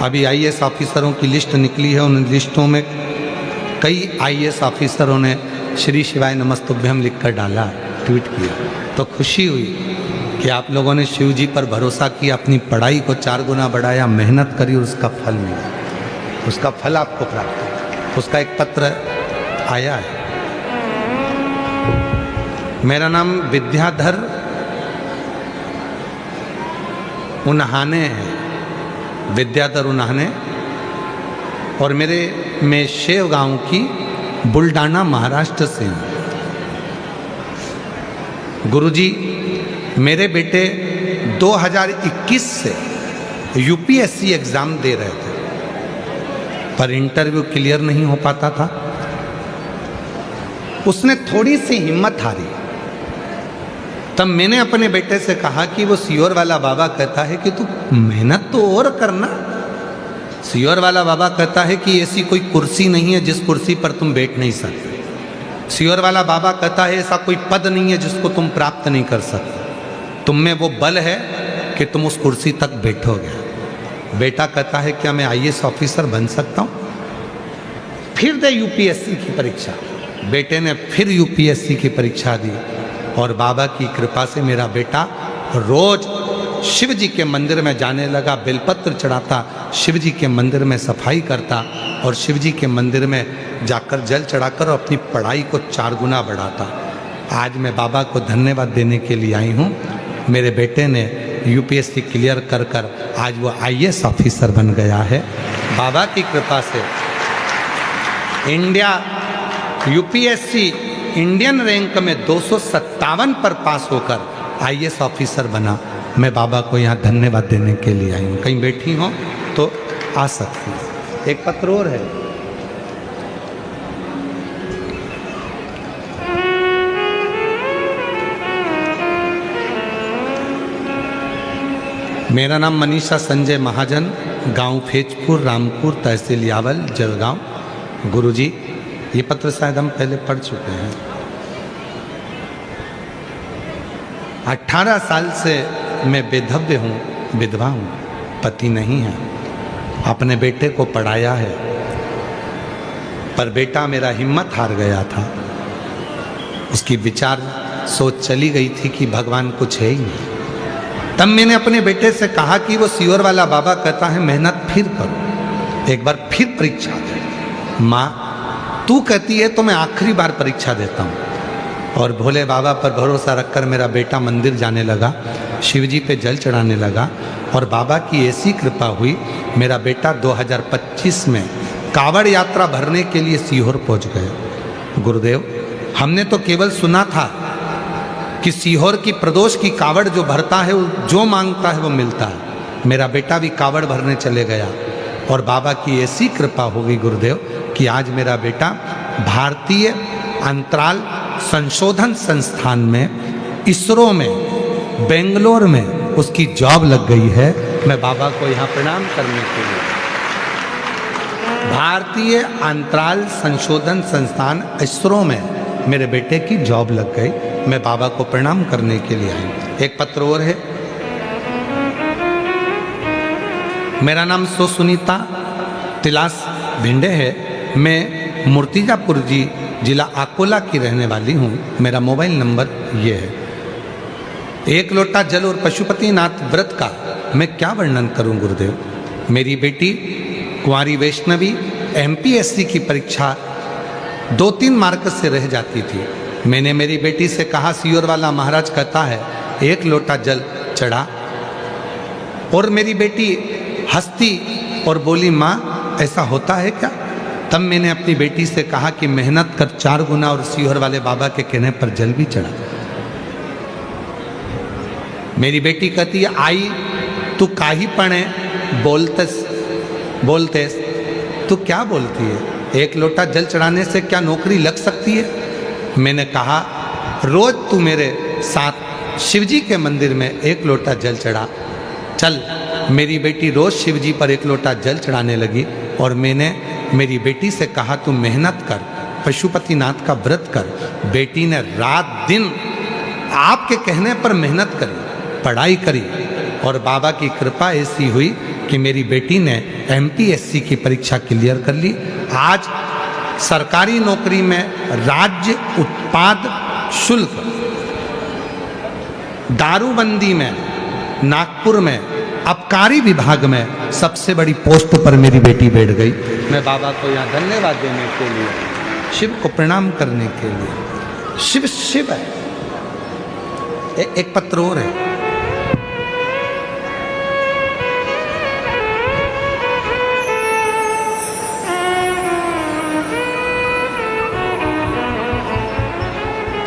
अभी आईएएस ऑफिसरों की लिस्ट निकली है, उन लिस्टों में कई IAS ऑफिसरों ने श्री शिवाय नमस्तुभ्यम लिखकर डाला, ट्वीट किया, तो खुशी हुई कि आप लोगों ने शिव जी पर भरोसा किया, अपनी पढ़ाई को 4 गुना बढ़ाया, मेहनत करी और उसका फल मिला, उसका फल आपको प्राप्त हुआ। उसका एक पत्र आया है। मेरा नाम विद्याधर उन्हाने है, विद्याधर उन्हाने, और मैं शेव गांव की बुलडाना महाराष्ट्र से हूँ। गुरुजी, मेरे बेटे 2021 से UPSC एग्जाम दे रहे थे, पर इंटरव्यू क्लियर नहीं हो पाता था। उसने थोड़ी सी हिम्मत हारी। तब मैंने अपने बेटे से कहा कि वो सियोर वाला बाबा कहता है कि तू मेहनत तो और करना। सियोर वाला बाबा कहता है कि ऐसी कोई कुर्सी नहीं है जिस कुर्सी पर तुम बैठ नहीं सकते। सियोर वाला बाबा कहता है ऐसा कोई पद नहीं है जिसको तुम प्राप्त नहीं कर सकते। तुम में वो बल है कि तुम उस कुर्सी तक बैठोगे। बेटा कहता है क्या मैं IAS ऑफिसर बन सकता हूँ? फिर दे UPSC की परीक्षा। बेटे ने फिर UPSC की परीक्षा दी और बाबा की कृपा से मेरा बेटा रोज शिव जी के मंदिर में जाने लगा, बेलपत्र चढ़ाता, शिव जी के मंदिर में सफाई करता और शिव जी के मंदिर में जाकर जल चढ़ाकर अपनी पढ़ाई को 4 गुना बढ़ाता। आज मैं बाबा को धन्यवाद देने के लिए आई हूँ। मेरे बेटे ने UPSC क्लियर कर आज वो IAS ऑफिसर बन गया है। बाबा की कृपा से इंडिया UPSC इंडियन रैंक में 257 पर पास होकर IAS ऑफिसर बना। मैं बाबा को यहाँ धन्यवाद देने के लिए आई हूँ। कहीं बैठी हो तो आ सकती है। एक पत्र और है। मेरा नाम मनीषा संजय महाजन, गांव फेजपुर, रामपुर, तहसील यावल, जलगांव। गुरुजी, ये पत्र शायद हम पहले पढ़ चुके हैं। 18 साल से मैं बेधव्य हूँ, विधवा हूँ, पति नहीं है। अपने बेटे को पढ़ाया है, पर बेटा मेरा हिम्मत हार गया था। उसकी विचार सोच चली गई थी कि भगवान कुछ है ही नहीं। तब मैंने अपने बेटे से कहा कि वो सियोर वाला बाबा कहता है मेहनत फिर करो, एक बार फिर परीक्षा दे। माँ तू कहती है तो मैं आखिरी बार परीक्षा देता हूँ। और भोले बाबा पर भरोसा रखकर मेरा बेटा मंदिर जाने लगा, शिव जी पे जल चढ़ाने लगा और बाबा की ऐसी कृपा हुई, मेरा बेटा 2025 में कावड़ यात्रा भरने के लिए सीहोर पहुँच गए। गुरुदेव, हमने तो केवल सुना था कि सीहोर की प्रदोष की कावड़ जो भरता है, जो मांगता है वो मिलता है। मेरा बेटा भी कावड़ भरने चले गया और बाबा की ऐसी कृपा होगी गुरुदेव कि आज मेरा बेटा भारतीय अंतराल संशोधन संस्थान में, ISRO में, बेंगलोर में उसकी जॉब लग गई है। मैं बाबा को यहाँ प्रणाम करने के लिए, भारतीय अंतराल संशोधन संस्थान ISRO में मेरे बेटे की जॉब लग गई। मैं बाबा को प्रणाम करने के लिए आई। एक पत्र और है। मेरा नाम सुनीता तिलास भिंडे है। मैं मूर्तिजापुर जी जिला अकोला की रहने वाली हूँ। मेरा मोबाइल नंबर ये है। 1 लोटा जल और पशुपतिनाथ व्रत का मैं क्या वर्णन करूँ गुरुदेव। मेरी बेटी कुंवारी वैष्णवी MPSC की परीक्षा 2-3 मार्क से रह जाती थी। मैंने मेरी बेटी से कहा, सियोर वाला महाराज कहता है 1 लोटा जल चढ़ा, और मेरी बेटी हंसती और बोली माँ ऐसा होता है क्या। तब मैंने अपनी बेटी से कहा कि मेहनत कर 4 गुना, और सियोर वाले बाबा के कहने पर जल भी चढ़ा। मेरी बेटी कहती है आई तू काहे पढ़े बोलते तू क्या बोलती है, 1 लोटा जल चढ़ाने से क्या नौकरी लग सकती है। मैंने कहा रोज तू मेरे साथ शिवजी के मंदिर में 1 लोटा जल चढ़ा। चल, मेरी बेटी रोज शिवजी पर 1 लोटा जल चढ़ाने लगी और मैंने मेरी बेटी से कहा तू मेहनत कर, पशुपतिनाथ का व्रत कर। बेटी ने रात दिन आपके कहने पर मेहनत करी, पढ़ाई करी और बाबा की कृपा ऐसी हुई कि मेरी बेटी ने MPSC की परीक्षा क्लियर कर ली। आज सरकारी नौकरी में राज्य उत्पाद शुल्क, दारूबंदी में नागपुर में आबकारी विभाग में सबसे बड़ी पोस्ट पर मेरी बेटी बैठ गई। मैं बाबा को यहाँ धन्यवाद देने के लिए, शिव को प्रणाम करने के लिए। शिव शिव है। एक पत्र और है।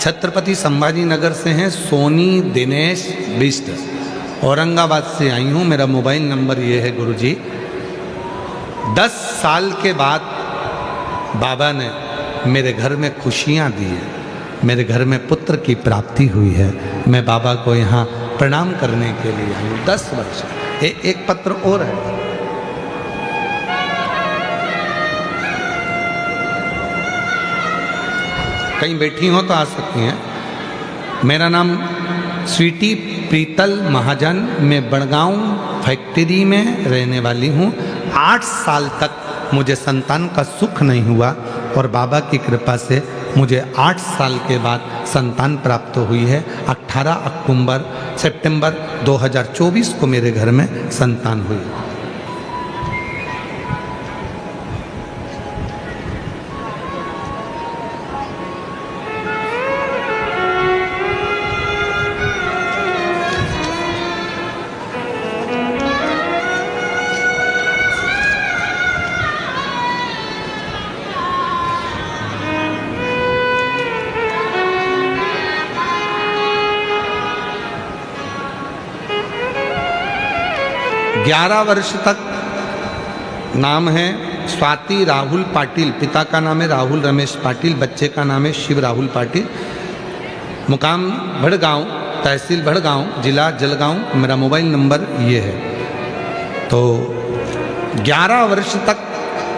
छत्रपति संभाजी नगर से हैं सोनी दिनेश बिष्ट, औरंगाबाद से आई हूँ। मेरा मोबाइल नंबर ये है गुरुजी। 10 साल के बाद बाबा ने मेरे घर में खुशियाँ दी है, मेरे घर में पुत्र की प्राप्ति हुई है। मैं बाबा को यहाँ प्रणाम करने के लिए आई हूँ। 10 वर्ष। एक पत्र और है। कहीं बैठी हो तो आ सकती हैं। मेरा नाम स्वीटी प्रीतल महाजन, मैं बड़गांव फैक्ट्री में रहने वाली हूँ। 8 साल तक मुझे संतान का सुख नहीं हुआ और बाबा की कृपा से मुझे 8 साल के बाद संतान प्राप्त हुई है। 18 सितंबर 2024 को मेरे घर में संतान हुई। ग्यारह वर्ष तक नाम है स्वाति राहुल पाटिल, पिता का नाम है राहुल रमेश पाटिल, बच्चे का नाम है शिव राहुल पाटिल। मुकाम भड़गांव, तहसील भड़गांव, जिला जलगांव। मेरा मोबाइल नंबर ये है। तो 11 वर्ष तक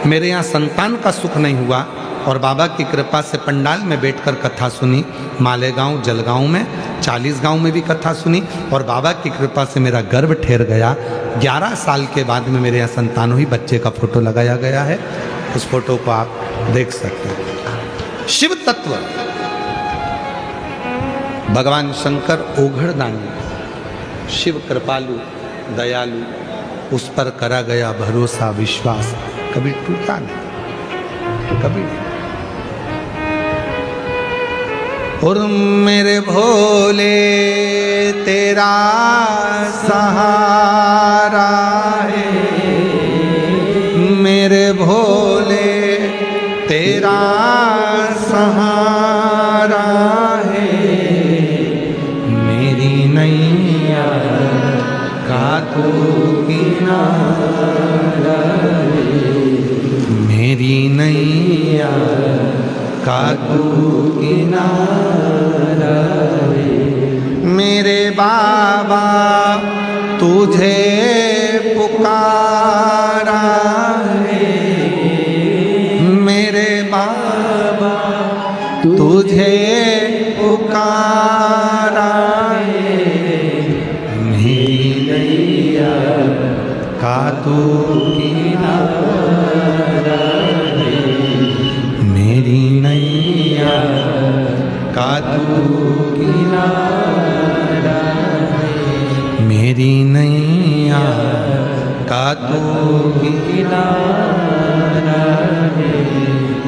मेरे यहाँ संतान का सुख नहीं हुआ और बाबा की कृपा से पंडाल में बैठकर कथा सुनी। मालेगांव, जलगांव में, 40 गांव में भी कथा सुनी और बाबा की कृपा से मेरा गर्भ ठहर गया। 11 साल के बाद में मेरे यहाँ संतान हुई। बच्चे का फोटो लगाया गया है, उस फोटो को आप देख सकते हैं। शिव तत्व भगवान शंकर ओघड़दानी, शिव कृपालु दयालु, उस पर करा गया भरोसा विश्वास कभी टूटा नहीं, कभी नहीं। और मेरे भोले तेरा सहारा है, मेरे भोले तेरा सहारा है, मेरी नैया का तू किनारा है, मेरी नैया का तू किनारा है। मेरे बाबा तुझे पुकारा है, मेरे बाबा तुझे पुकारा है, मेरी नैया का तू किनारा है, मेरी नैया का तू किनारा है, मेरी नैया का तू किनारा है,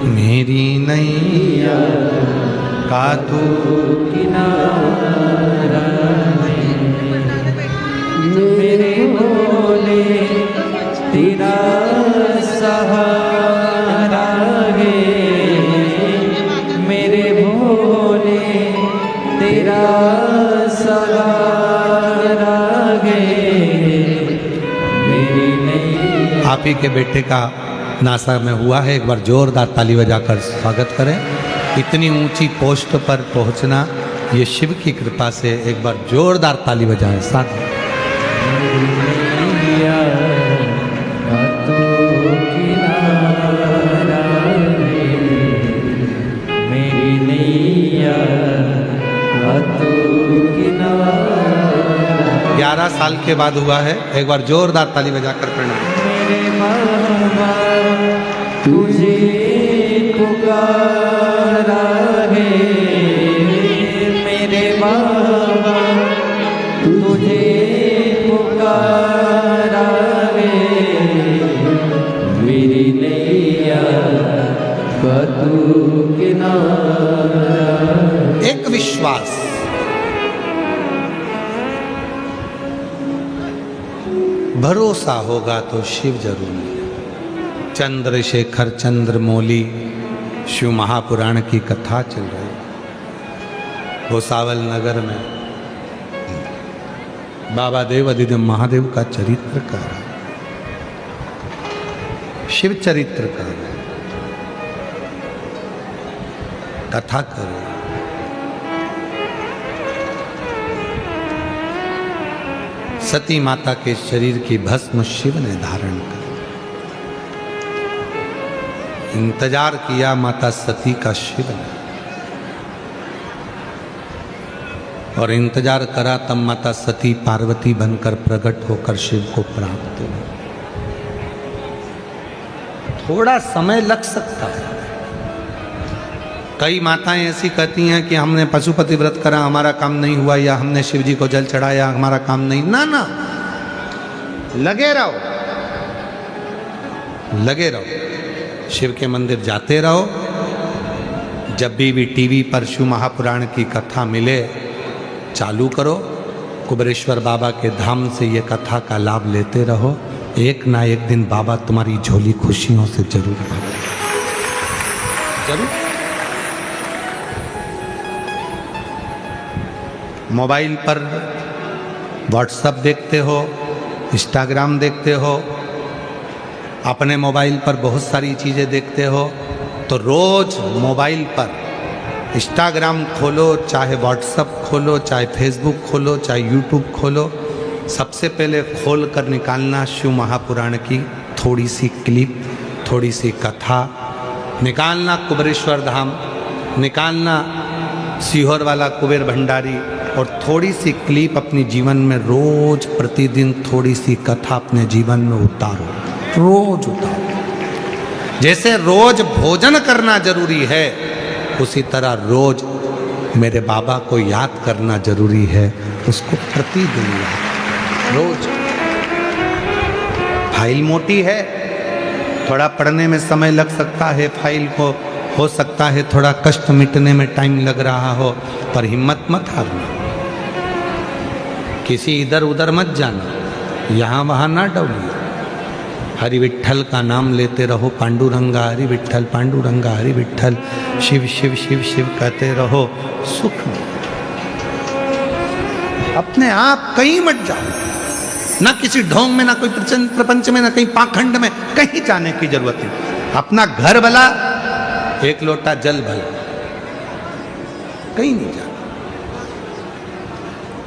मेरी नैया का तू किनारा है। मेरे भोले तेरा सहारा है, मेरे भोले तेरा सहारा है, मेरी नहीं। आप ही के बेटे का नासा में हुआ है। एक बार जोरदार ताली बजाकर स्वागत करें। इतनी ऊंची पोस्ट पर पहुंचना ये शिव की कृपा से। एक बार जोरदार ताली बजाएं साथ। मेरी नैया 11 साल के बाद हुआ है। एक बार जोरदार ताली बजाकर प्रणाम। मेरे बाबा तुझे पुकारा है मेरे बाबा, तुझे पुकारा है, मेरी नैया का तू किनारा। एक विश्वास, भरोसा होगा तो शिव जरूर मिलेगा। चंद्रशेखर चंद्रमौली शिव महापुराण की कथा चल रही भुसावल नगर में। बाबा देवाधिदेव महादेव का चरित्र कर रहा है, शिव चरित्र कर रहा है, कथा कर रहा है। सती माता के शरीर की भस्म शिव ने धारण कर, इंतजार किया माता सती का शिव ने, और इंतजार करा तब माता सती पार्वती बनकर प्रकट होकर शिव को प्राप्त हुई। थोड़ा समय लग सकता है। कई माताएं ऐसी कहती हैं कि हमने पशुपति व्रत करा, हमारा काम नहीं हुआ, या हमने शिव जी को जल चढ़ाया, हमारा काम नहीं। ना ना, लगे रहो, लगे रहो, शिव के मंदिर जाते रहो। जब भी टीवी पर शिव महापुराण की कथा मिले चालू करो, कुबेरेश्वर बाबा के धाम से ये कथा का लाभ लेते रहो। एक ना एक दिन बाबा तुम्हारी झोली खुशियों से जरूर भरेगा, जरूर। मोबाइल पर व्हाट्सएप देखते हो, इंस्टाग्राम देखते हो, अपने मोबाइल पर बहुत सारी चीज़ें देखते हो, तो रोज़ मोबाइल पर इंस्टाग्राम खोलो, चाहे व्हाट्सएप खोलो, चाहे फेसबुक खोलो, चाहे यूट्यूब खोलो, सबसे पहले खोल कर निकालना शिव महापुराण की थोड़ी सी क्लिप, थोड़ी सी कथा निकालना, कुबेरेश्वर धाम निकालना, सीहोर वाला कुबेर भंडारी, और थोड़ी सी क्लिप अपनी जीवन में रोज प्रतिदिन थोड़ी सी कथा अपने जीवन में उतारो, रोज उतारो। जैसे रोज भोजन करना जरूरी है, उसी तरह रोज मेरे बाबा को याद करना जरूरी है, उसको प्रतिदिन याद, रोज। फाइल मोटी है, थोड़ा पढ़ने में समय लग सकता है, फाइल को हो सकता है थोड़ा कष्ट मिटने में टाइम लग रहा हो, पर हिम्मत मत हारना, किसी इधर उधर मत जाना, यहाँ वहाँ ना डौलिए। हरि विट्ठल का नाम लेते रहो, पांडुरंगा हरि विट्ठल, पांडुरंगा हरि विट्ठल, शिव शिव शिव शिव कहते रहो, सुख में अपने आप कहीं मत जाओ, ना किसी ढोंग में, ना कोई प्रपंच में, ना कहीं पाखंड में, कहीं जाने की जरूरत नहीं। अपना घर भला, एक लोटा जल भला, कहीं नहीं जाना।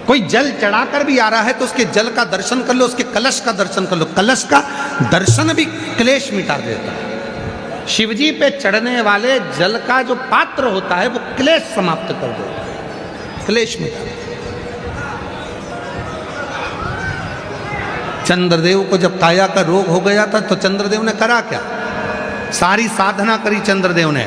कोई जल चढ़ाकर भी आ रहा है तो उसके जल का दर्शन कर लो, उसके कलश का दर्शन कर लो। कलश का दर्शन भी क्लेश मिटा देता है। शिवजी पे चढ़ने वाले जल का जो पात्र होता है वो क्लेश समाप्त कर देता है, क्लेश मिटा। चंद्रदेव को जब काया का रोग हो गया था तो चंद्रदेव ने करा क्या? सारी साधना करी चंद्रदेव ने,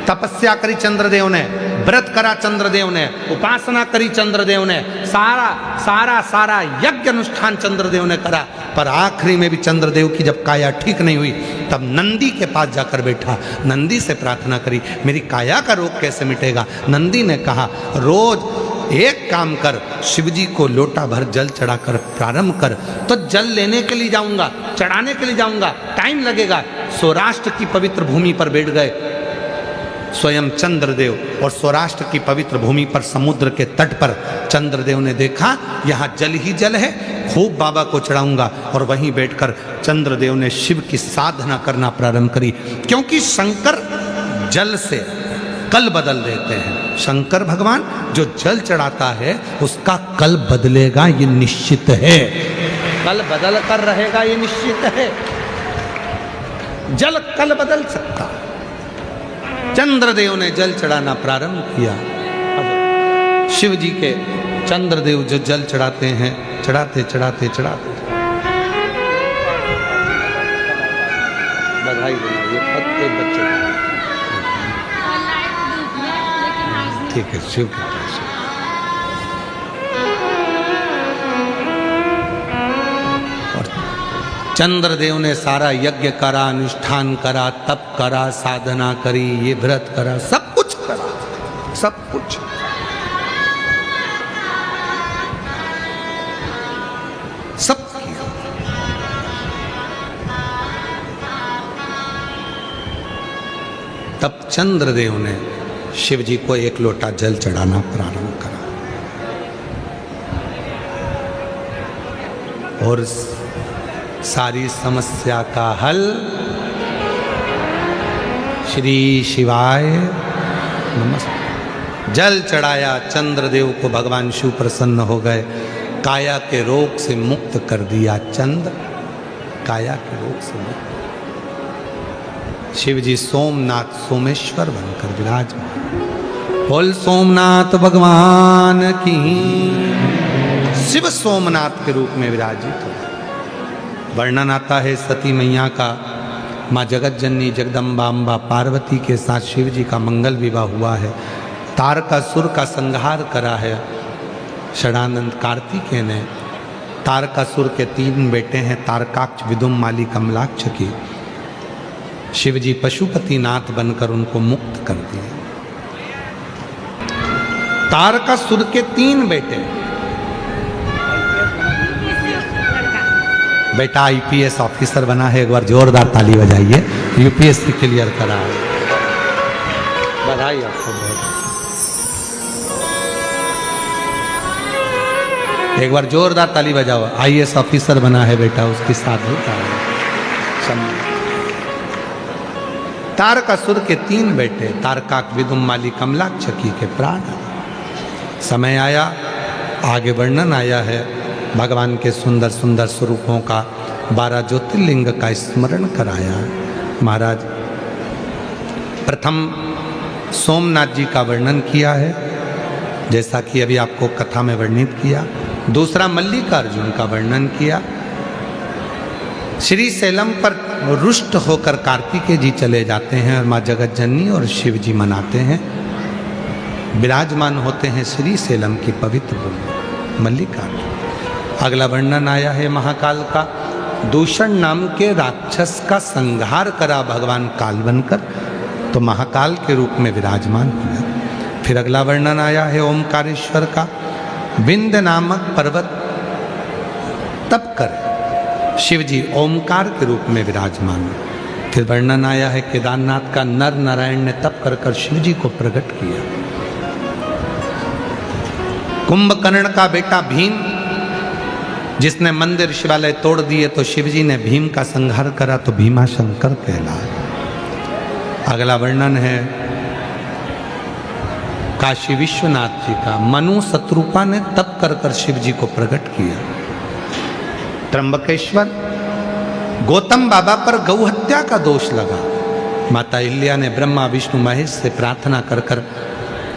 तपस्या करी चंद्रदेव ने, व्रत करा चंद्रदेव ने, उपासना करी चंद्रदेव ने, सारा यज्ञ अनुष्ठान चंद्रदेव ने करा, पर आखिरी में भी चंद्रदेव की जब काया ठीक नहीं हुई तब नंदी के पास जाकर बैठा, नंदी से प्रार्थना करी, मेरी काया का रोग कैसे मिटेगा? नंदी ने कहा, रोज एक काम कर, शिवजी को लोटा भर जल चढ़ाकर प्रारंभ कर। तो जल लेने के लिए जाऊंगा, चढ़ाने के लिए जाऊंगा, टाइम लगेगा। सौराष्ट्र की पवित्र भूमि पर बैठ गए स्वयं चंद्रदेव, और सौराष्ट्र की पवित्र भूमि पर समुद्र के तट पर चंद्रदेव ने देखा यहाँ जल ही जल है, खूब बाबा को चढ़ाऊंगा। और वहीं बैठकर चंद्रदेव ने शिव की साधना करना प्रारंभ करी, क्योंकि शंकर जल से कल बदल देते हैं। शंकर भगवान जो जल चढ़ाता है उसका कल बदलेगा, ये निश्चित है, कल बदल कर रहेगा, ये निश्चित है। जल कल बदल सकता। चंद्रदेव ने जल चढ़ाना प्रारंभ किया। अब शिव जी के चंद्रदेव जो जल चढ़ाते हैं, चढ़ाते चढ़ाते चढ़ाते, बधाई देना, ये पत्ते बच्चे ठीक है, शिव कृपा से। और चंद्रदेव ने सारा यज्ञ करा, अनुष्ठान करा, तप करा, साधना करी, ये व्रत करा, सब कुछ करा, सब कुछ। सब किया। तब चंद्रदेव ने शिव जी को एक लोटा जल चढ़ाना प्रारंभ करा और सारी समस्या का हल श्री शिवाय नमस्ते। जल चढ़ाया, चंद्रदेव को भगवान शिव प्रसन्न हो गए, काया के रोग से मुक्त कर दिया। चंद्र काया के रोग से मुक्त। शिव जी सोमनाथ सोमेश्वर बनकर विराजमान। बोल सोमनाथ भगवान की। शिव सोमनाथ के रूप में विराजित हो। वर्णन आता है सती मैया का, माँ जगत जननी जगदम्बा अम्बा पार्वती के साथ शिव जी का मंगल विवाह हुआ है। तारकासुर का संहार करा है षडानंद कार्तिकेय ने। तारकासुर के 3 बेटे हैं, तारकाक्ष, विदुम, माली, कमलाक्ष की। शिव जी पशुपतिनाथ बनकर उनको मुक्त कर दिए। तारकासुर के 3 बेटे, बेटा आईपीएस ऑफिसर बना है, एक बार जोरदार ताली बजाइए। यूपीएससी क्लियर करा है, बधाई आपको बहुत। एक बार जोरदार ताली बजाओ। आईएएस ऑफिसर बना है बेटा, उसकी शादी का तारकासुर के 3 बेटे, तारकाक, विदुम, माली, कमलाक्ष के प्राण। समय आया, आगे वर्णन आया है भगवान के सुंदर सुंदर स्वरूपों का, 12 ज्योतिर्लिंग का स्मरण कराया। महाराज प्रथम सोमनाथ जी का वर्णन किया है, जैसा कि अभी आपको कथा में वर्णित किया। दूसरा मल्लिकार्जुन का वर्णन किया। श्री सैलम पर रुष्ट होकर कार्तिकेय जी चले जाते हैं और माँ जगत जननी और शिव जी मनाते हैं। विराजमान होते हैं श्री सैलम की पवित्र भूमि मल्लिकार्जुन। अगला वर्णन आया है महाकाल का। दूषण नाम के राक्षस का संहार करा भगवान काल बनकर, तो महाकाल के रूप में विराजमान हुआ। फिर अगला वर्णन आया है ओमकारेश्वर का। विंध्य नामक पर्वत तप कर शिव जी ओमकार के रूप में विराजमान। फिर वर्णन आया है केदारनाथ का, नर नारायण ने तप कर कर शिव जी को प्रकट किया। कुंभकर्ण का बेटा भीम, जिसने मंदिर शिवालय तोड़ दिए, तो शिव जी ने भीम का संहार करा, तो भीमा शंकर कहलाए। अगला वर्णन है काशी विश्वनाथ जी का। मनु शत्रुपा ने तप कर कर शिव जी को प्रकट किया। त्र्यंबकेश्वर, गौतम बाबा पर गौ हत्या का दोष लगा, माता अहिल्या ने ब्रह्मा विष्णु महेश से प्रार्थना कर कर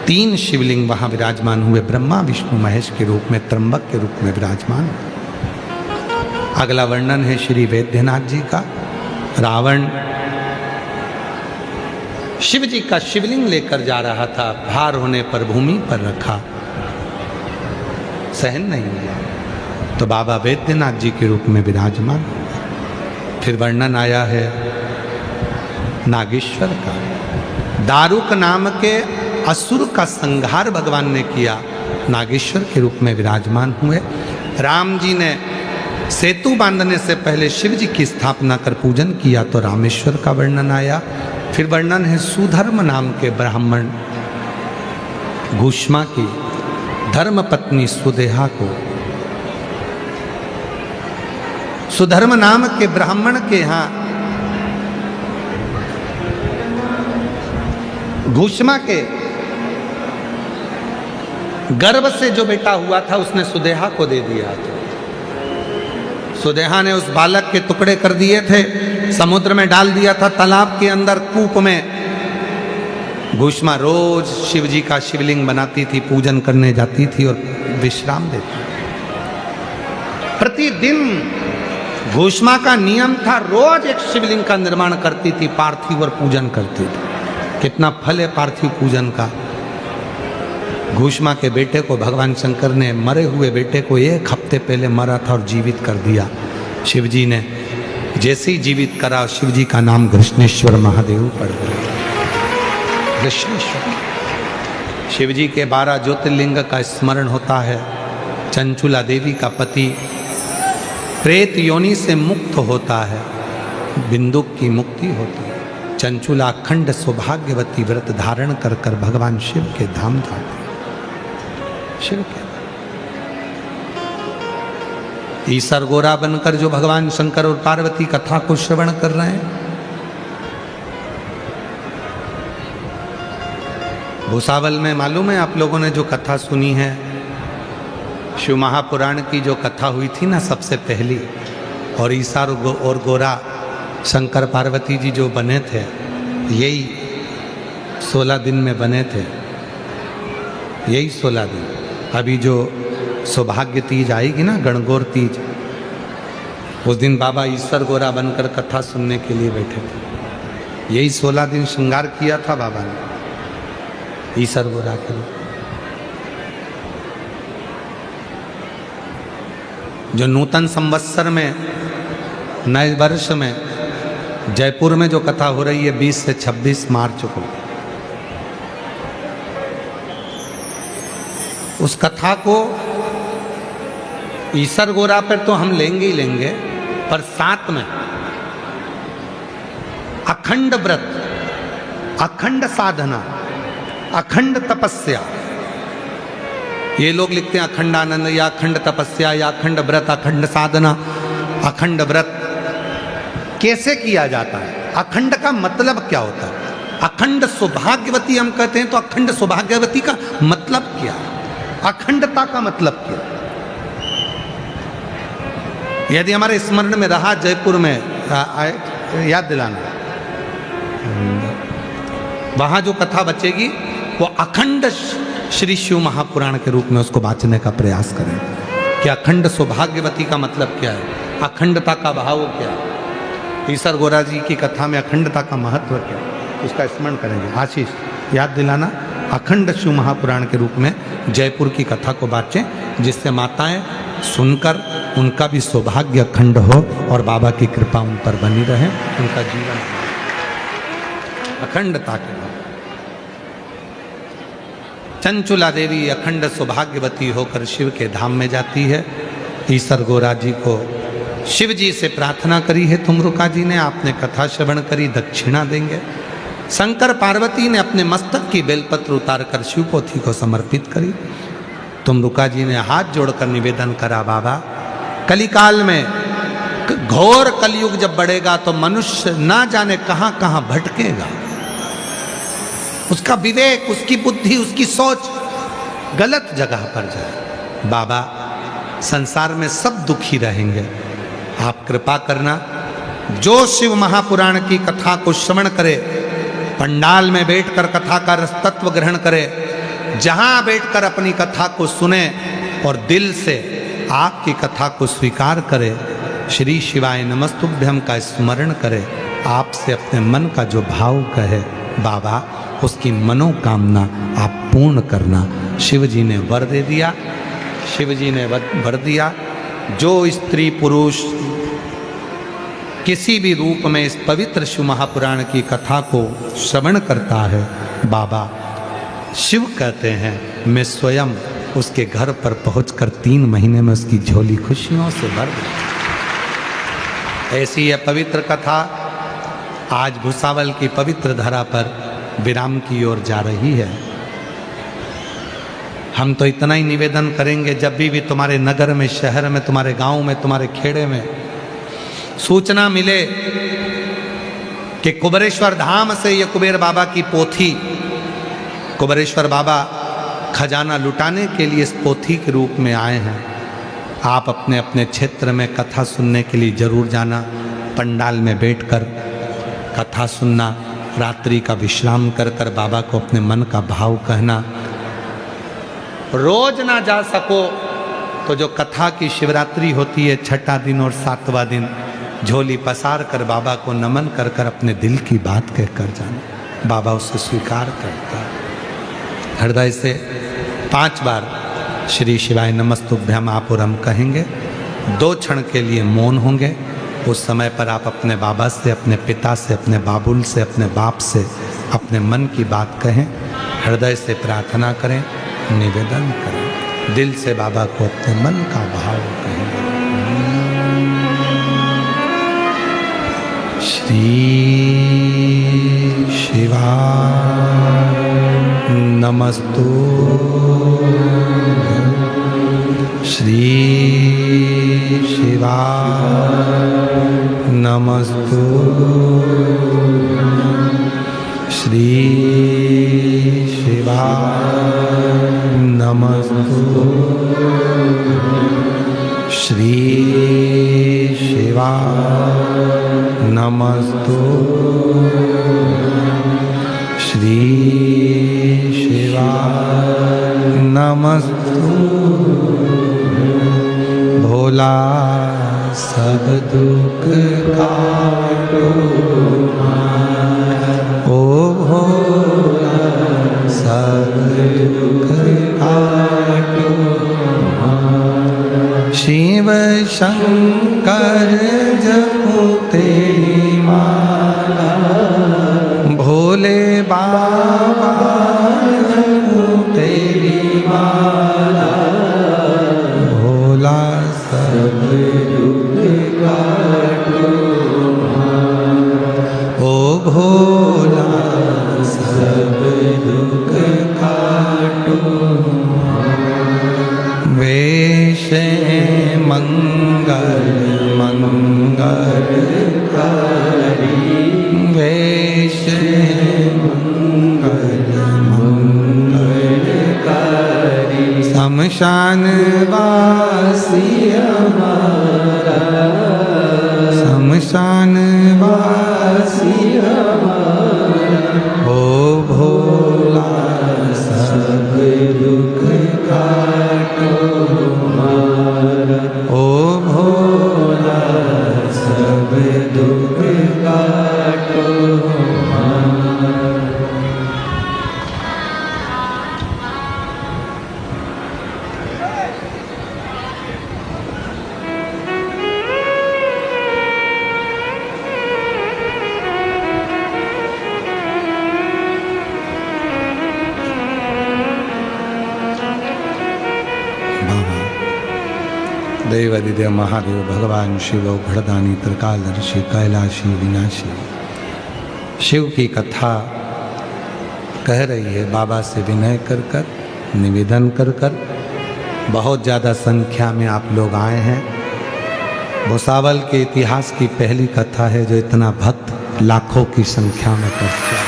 3 शिवलिंग वहां विराजमान हुए। ब्रह्मा विष्णु महेश के रूप में, त्र्यंबक के रूप में विराजमान। अगला वर्णन है श्री वैद्यनाथ जी का। रावण शिव जी का शिवलिंग लेकर जा रहा था, भार होने पर भूमि पर रखा, सहन नहीं हुआ, तो बाबा वैद्यनाथ जी के रूप में विराजमान। फिर वर्णन आया है नागेश्वर का। दारुक नाम के असुर का संहार भगवान ने किया, नागेश्वर के रूप में विराजमान हुए। राम जी ने सेतु बांधने से पहले शिव जी की स्थापना कर पूजन किया, तो रामेश्वर का वर्णन आया। फिर वर्णन है सुधर्म नाम के ब्राह्मण घुष्मा की धर्म पत्नी सुदेहा को, सुधर्म नाम के ब्राह्मण के यहाँ घुष्मा के गर्भ से जो बेटा हुआ था उसने सुदेहा को दे दिया था। सुदेहा ने उस बालक के टुकड़े कर दिए थे, समुद्र में डाल दिया था, तालाब के अंदर कूप में। घुष्मा रोज शिव जी का शिवलिंग बनाती थी, पूजन करने जाती थी और विश्राम देती। प्रतिदिन घुष्मा का नियम था, रोज एक शिवलिंग का निर्माण करती थी, पार्थिव और पूजन करती थी। कितना फल है पार्थिव पूजन का। घूष्मा के बेटे को भगवान शंकर ने, मरे हुए बेटे को 1 हफ्ते पहले मरा था और जीवित कर दिया। शिवजी ने जैसे ही जीवित करा, शिवजी का नाम कृष्णेश्वर महादेव पड़ गया। कृष्णेश्वर शिवजी के 12 ज्योतिर्लिंग का स्मरण होता है। चंचुला देवी का पति प्रेत योनि से मुक्त होता है, बिंदुक की मुक्ति होती है। चंचुला अखंड सौभाग्यवती व्रत धारण कर कर भगवान शिव के धाम जाते हैं। शिव के ईसर गोरा बनकर जो भगवान शंकर और पार्वती कथा को श्रवण कर रहे हैं, भूसावल में मालूम है आप लोगों ने जो कथा सुनी है, शिव महापुराण की जो कथा हुई थी ना सबसे पहली, और ईसा और गोरा शंकर पार्वती जी जो बने थे, यही 16 दिन में बने थे, यही 16 दिन। अभी जो सौभाग्य तीज आएगी ना, गणगौर तीज, उस दिन बाबा ईश्वर गोरा बनकर कथा सुनने के लिए बैठे थे। यही 16 दिन श्रृंगार किया था बाबा ने ईश्वर गोरा के लिए। जो नूतन संवत्सर में, नए वर्ष में जयपुर में जो कथा हो रही है 20 से 26 मार्च को, उस कथा को ईसर गोरा पर तो हम लेंगे ही लेंगे, पर साथ में अखंड व्रत, अखंड साधना, अखंड तपस्या, ये लोग लिखते हैं अखंड आनंद या अखंड तपस्या या अखंड व्रत, अखंड साधना। अखंड व्रत कैसे किया जाता है, अखंड का मतलब क्या होता है? अखंड सौभाग्यवती हम कहते हैं, तो अखंड सौभाग्यवती का मतलब क्या? अखंडता का मतलब क्या? यदि हमारे स्मरण में रहा, जयपुर में याद दिलाना, वहां जो कथा बचेगी वो अखंड श्री शिव महापुराण के रूप में उसको वाचने का प्रयास करें कि अखंड सौभाग्यवती का मतलब क्या है, अखंडता का भाव क्या है, ईसर गोरा जी की कथा में अखंडता का महत्व क्या है, उसका स्मरण करेंगे। आशीष याद दिलाना, अखंड शिव महापुराण के रूप में जयपुर की कथा को बाँचें, जिससे माताएं सुनकर उनका भी सौभाग्य अखंड हो और बाबा की कृपा उन पर बनी रहे, उनका जीवन अखंडता के। चंचुला देवी अखंड सौभाग्यवती होकर शिव के धाम में जाती है। ईसर गोरा जी को शिव जी से प्रार्थना करी है, तुमरुका जी ने, आपने कथा श्रवण करी, दक्षिणा देंगे। शंकर पार्वती ने अपने मस्तक की बेलपत्र उतारकर शिवपोथी को समर्पित करी। तुमरुका जी ने हाथ जोड़कर निवेदन करा, बाबा कलिकाल में, घोर कलयुग जब बढ़ेगा तो मनुष्य ना जाने कहां कहां भटकेगा, उसका विवेक, उसकी बुद्धि, उसकी सोच गलत जगह पर जाए। बाबा संसार में सब दुखी रहेंगे, आप कृपा करना, जो शिव महापुराण की कथा को श्रवण करे, पंडाल में बैठकर कथा का रस तत्व ग्रहण करे, जहां बैठकर अपनी कथा को सुने और दिल से आपकी कथा को स्वीकार करे, श्री शिवाय नमस्तुभ्यम का स्मरण करे, आपसे अपने मन का जो भाव कहे, बाबा उसकी मनोकामना आप पूर्ण करना। शिव जी ने वर दे दिया, शिव जी ने वर दिया, जो स्त्री पुरुष किसी भी रूप में इस पवित्र शिव महापुराण की कथा को श्रवण करता है, बाबा शिव कहते हैं मैं स्वयं उसके घर पर पहुंचकर 3 महीने में उसकी झोली खुशियों से भर दूं। ऐसी यह पवित्र कथा आज भूसावल की पवित्र धरा पर विराम की ओर जा रही है। हम तो इतना ही निवेदन करेंगे, जब भी तुम्हारे नगर में, शहर में, तुम्हारे गांव में, तुम्हारे खेड़े में सूचना मिले कि कुबेरेश्वर धाम से ये कुबेर बाबा की पोथी, कुबेरेश्वर बाबा खजाना लुटाने के लिए इस पोथी के रूप में आए हैं, आप अपने अपने क्षेत्र में कथा सुनने के लिए जरूर जाना। पंडाल में बैठकर कथा सुनना, रात्रि का विश्राम कर कर बाबा को अपने मन का भाव कहना। रोज ना जा सको तो जो कथा की शिवरात्रि होती है, 6ठा दिन और 7वां दिन, झोली पसार कर बाबा को नमन कर कर अपने दिल की बात कहकर जाना, बाबा उसे स्वीकार करता है। हृदय से 5 बार श्री शिवाय नमस्तुभ्यम आप और हम कहेंगे। 2 क्षण के लिए मौन होंगे। उस समय पर आप अपने बाबा से, अपने पिता से, अपने बाबुल से, अपने बाप से अपने मन की बात कहें, हृदय से प्रार्थना करें, निवेदन करें, दिल से बाबा को अपने मन का भाव कहें। श्री शिवाय नमस्तु, श्री शिवाय नमस्तु, श्री शिवाय नमस्तु, श्री शिवाय नमस्तु, श्री शिवाय नमस्तु। भोला सब दुख काटो, ओ भोला सब दुख काटो, शिव शंकर जपो तेरी माला, भोले बाबा जपो तेरी माला, भोला सब दुख काटो, ओ भोला सब दुख काटो। वेश मंगल मंगल कारी, वेश मंगल मंगल कारी, शमशान वासी हमारा, शमशान वासी हमारा, ओ भोला सब दुख काटो हमारा, ओ भोला सब दुख काटो हमारा। देवादिदेव महादेव भगवान शिव घड़दानी त्रिकालदर्शी कैलाशी विनाशी शिव की कथा कह रही है। बाबा से विनय कर कर, निवेदन कर कर, बहुत ज़्यादा संख्या में आप लोग आए हैं। भुसावल के इतिहास की पहली कथा है जो इतना भक्त लाखों की संख्या में पहुंचा।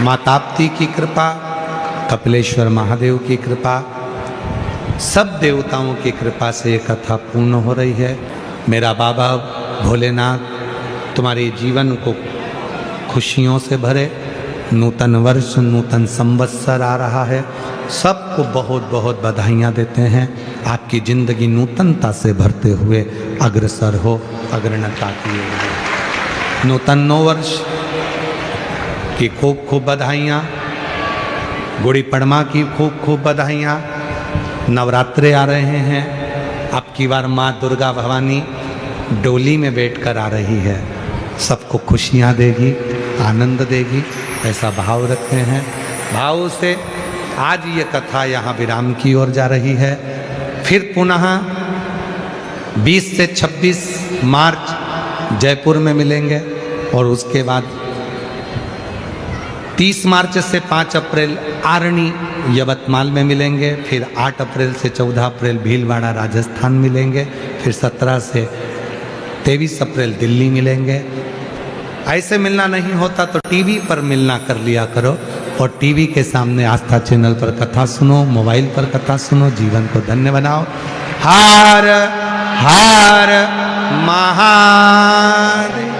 माँ ताप्ती की कृपा, कपिलेश्वर महादेव की कृपा, सब देवताओं की कृपा से ये कथा पूर्ण हो रही है। मेरा बाबा भोलेनाथ तुम्हारे जीवन को खुशियों से भरे। नूतन वर्ष, नूतन संवत्सर आ रहा है। सबको बहुत बहुत बधाइयाँ देते हैं। आपकी ज़िंदगी नूतनता से भरते हुए अग्रसर हो, अग्रणता की ओर। नूतन नव वर्ष की खूब खूब बधाइयाँ, गुड़ी पड़वा की खूब खूब बधाइयाँ। नवरात्रे आ रहे हैं। अब की बार माँ दुर्गा भवानी डोली में बैठकर आ रही है, सबको खुशियाँ देगी, आनंद देगी, ऐसा भाव रखते हैं। भाव से आज ये कथा यहाँ विराम की ओर जा रही है। फिर पुनः 20 से 26 मार्च जयपुर में मिलेंगे और उसके बाद 30 मार्च से 5 अप्रैल आरणी यवतमाल में मिलेंगे। फिर 8 अप्रैल से 14 अप्रैल भीलवाड़ा राजस्थान मिलेंगे। फिर 17 से 23 अप्रैल दिल्ली मिलेंगे। ऐसे मिलना नहीं होता तो टीवी पर मिलना कर लिया करो और टीवी के सामने आस्था चैनल पर कथा सुनो, मोबाइल पर कथा सुनो, जीवन को धन्य बनाओ। हर हर महादेव।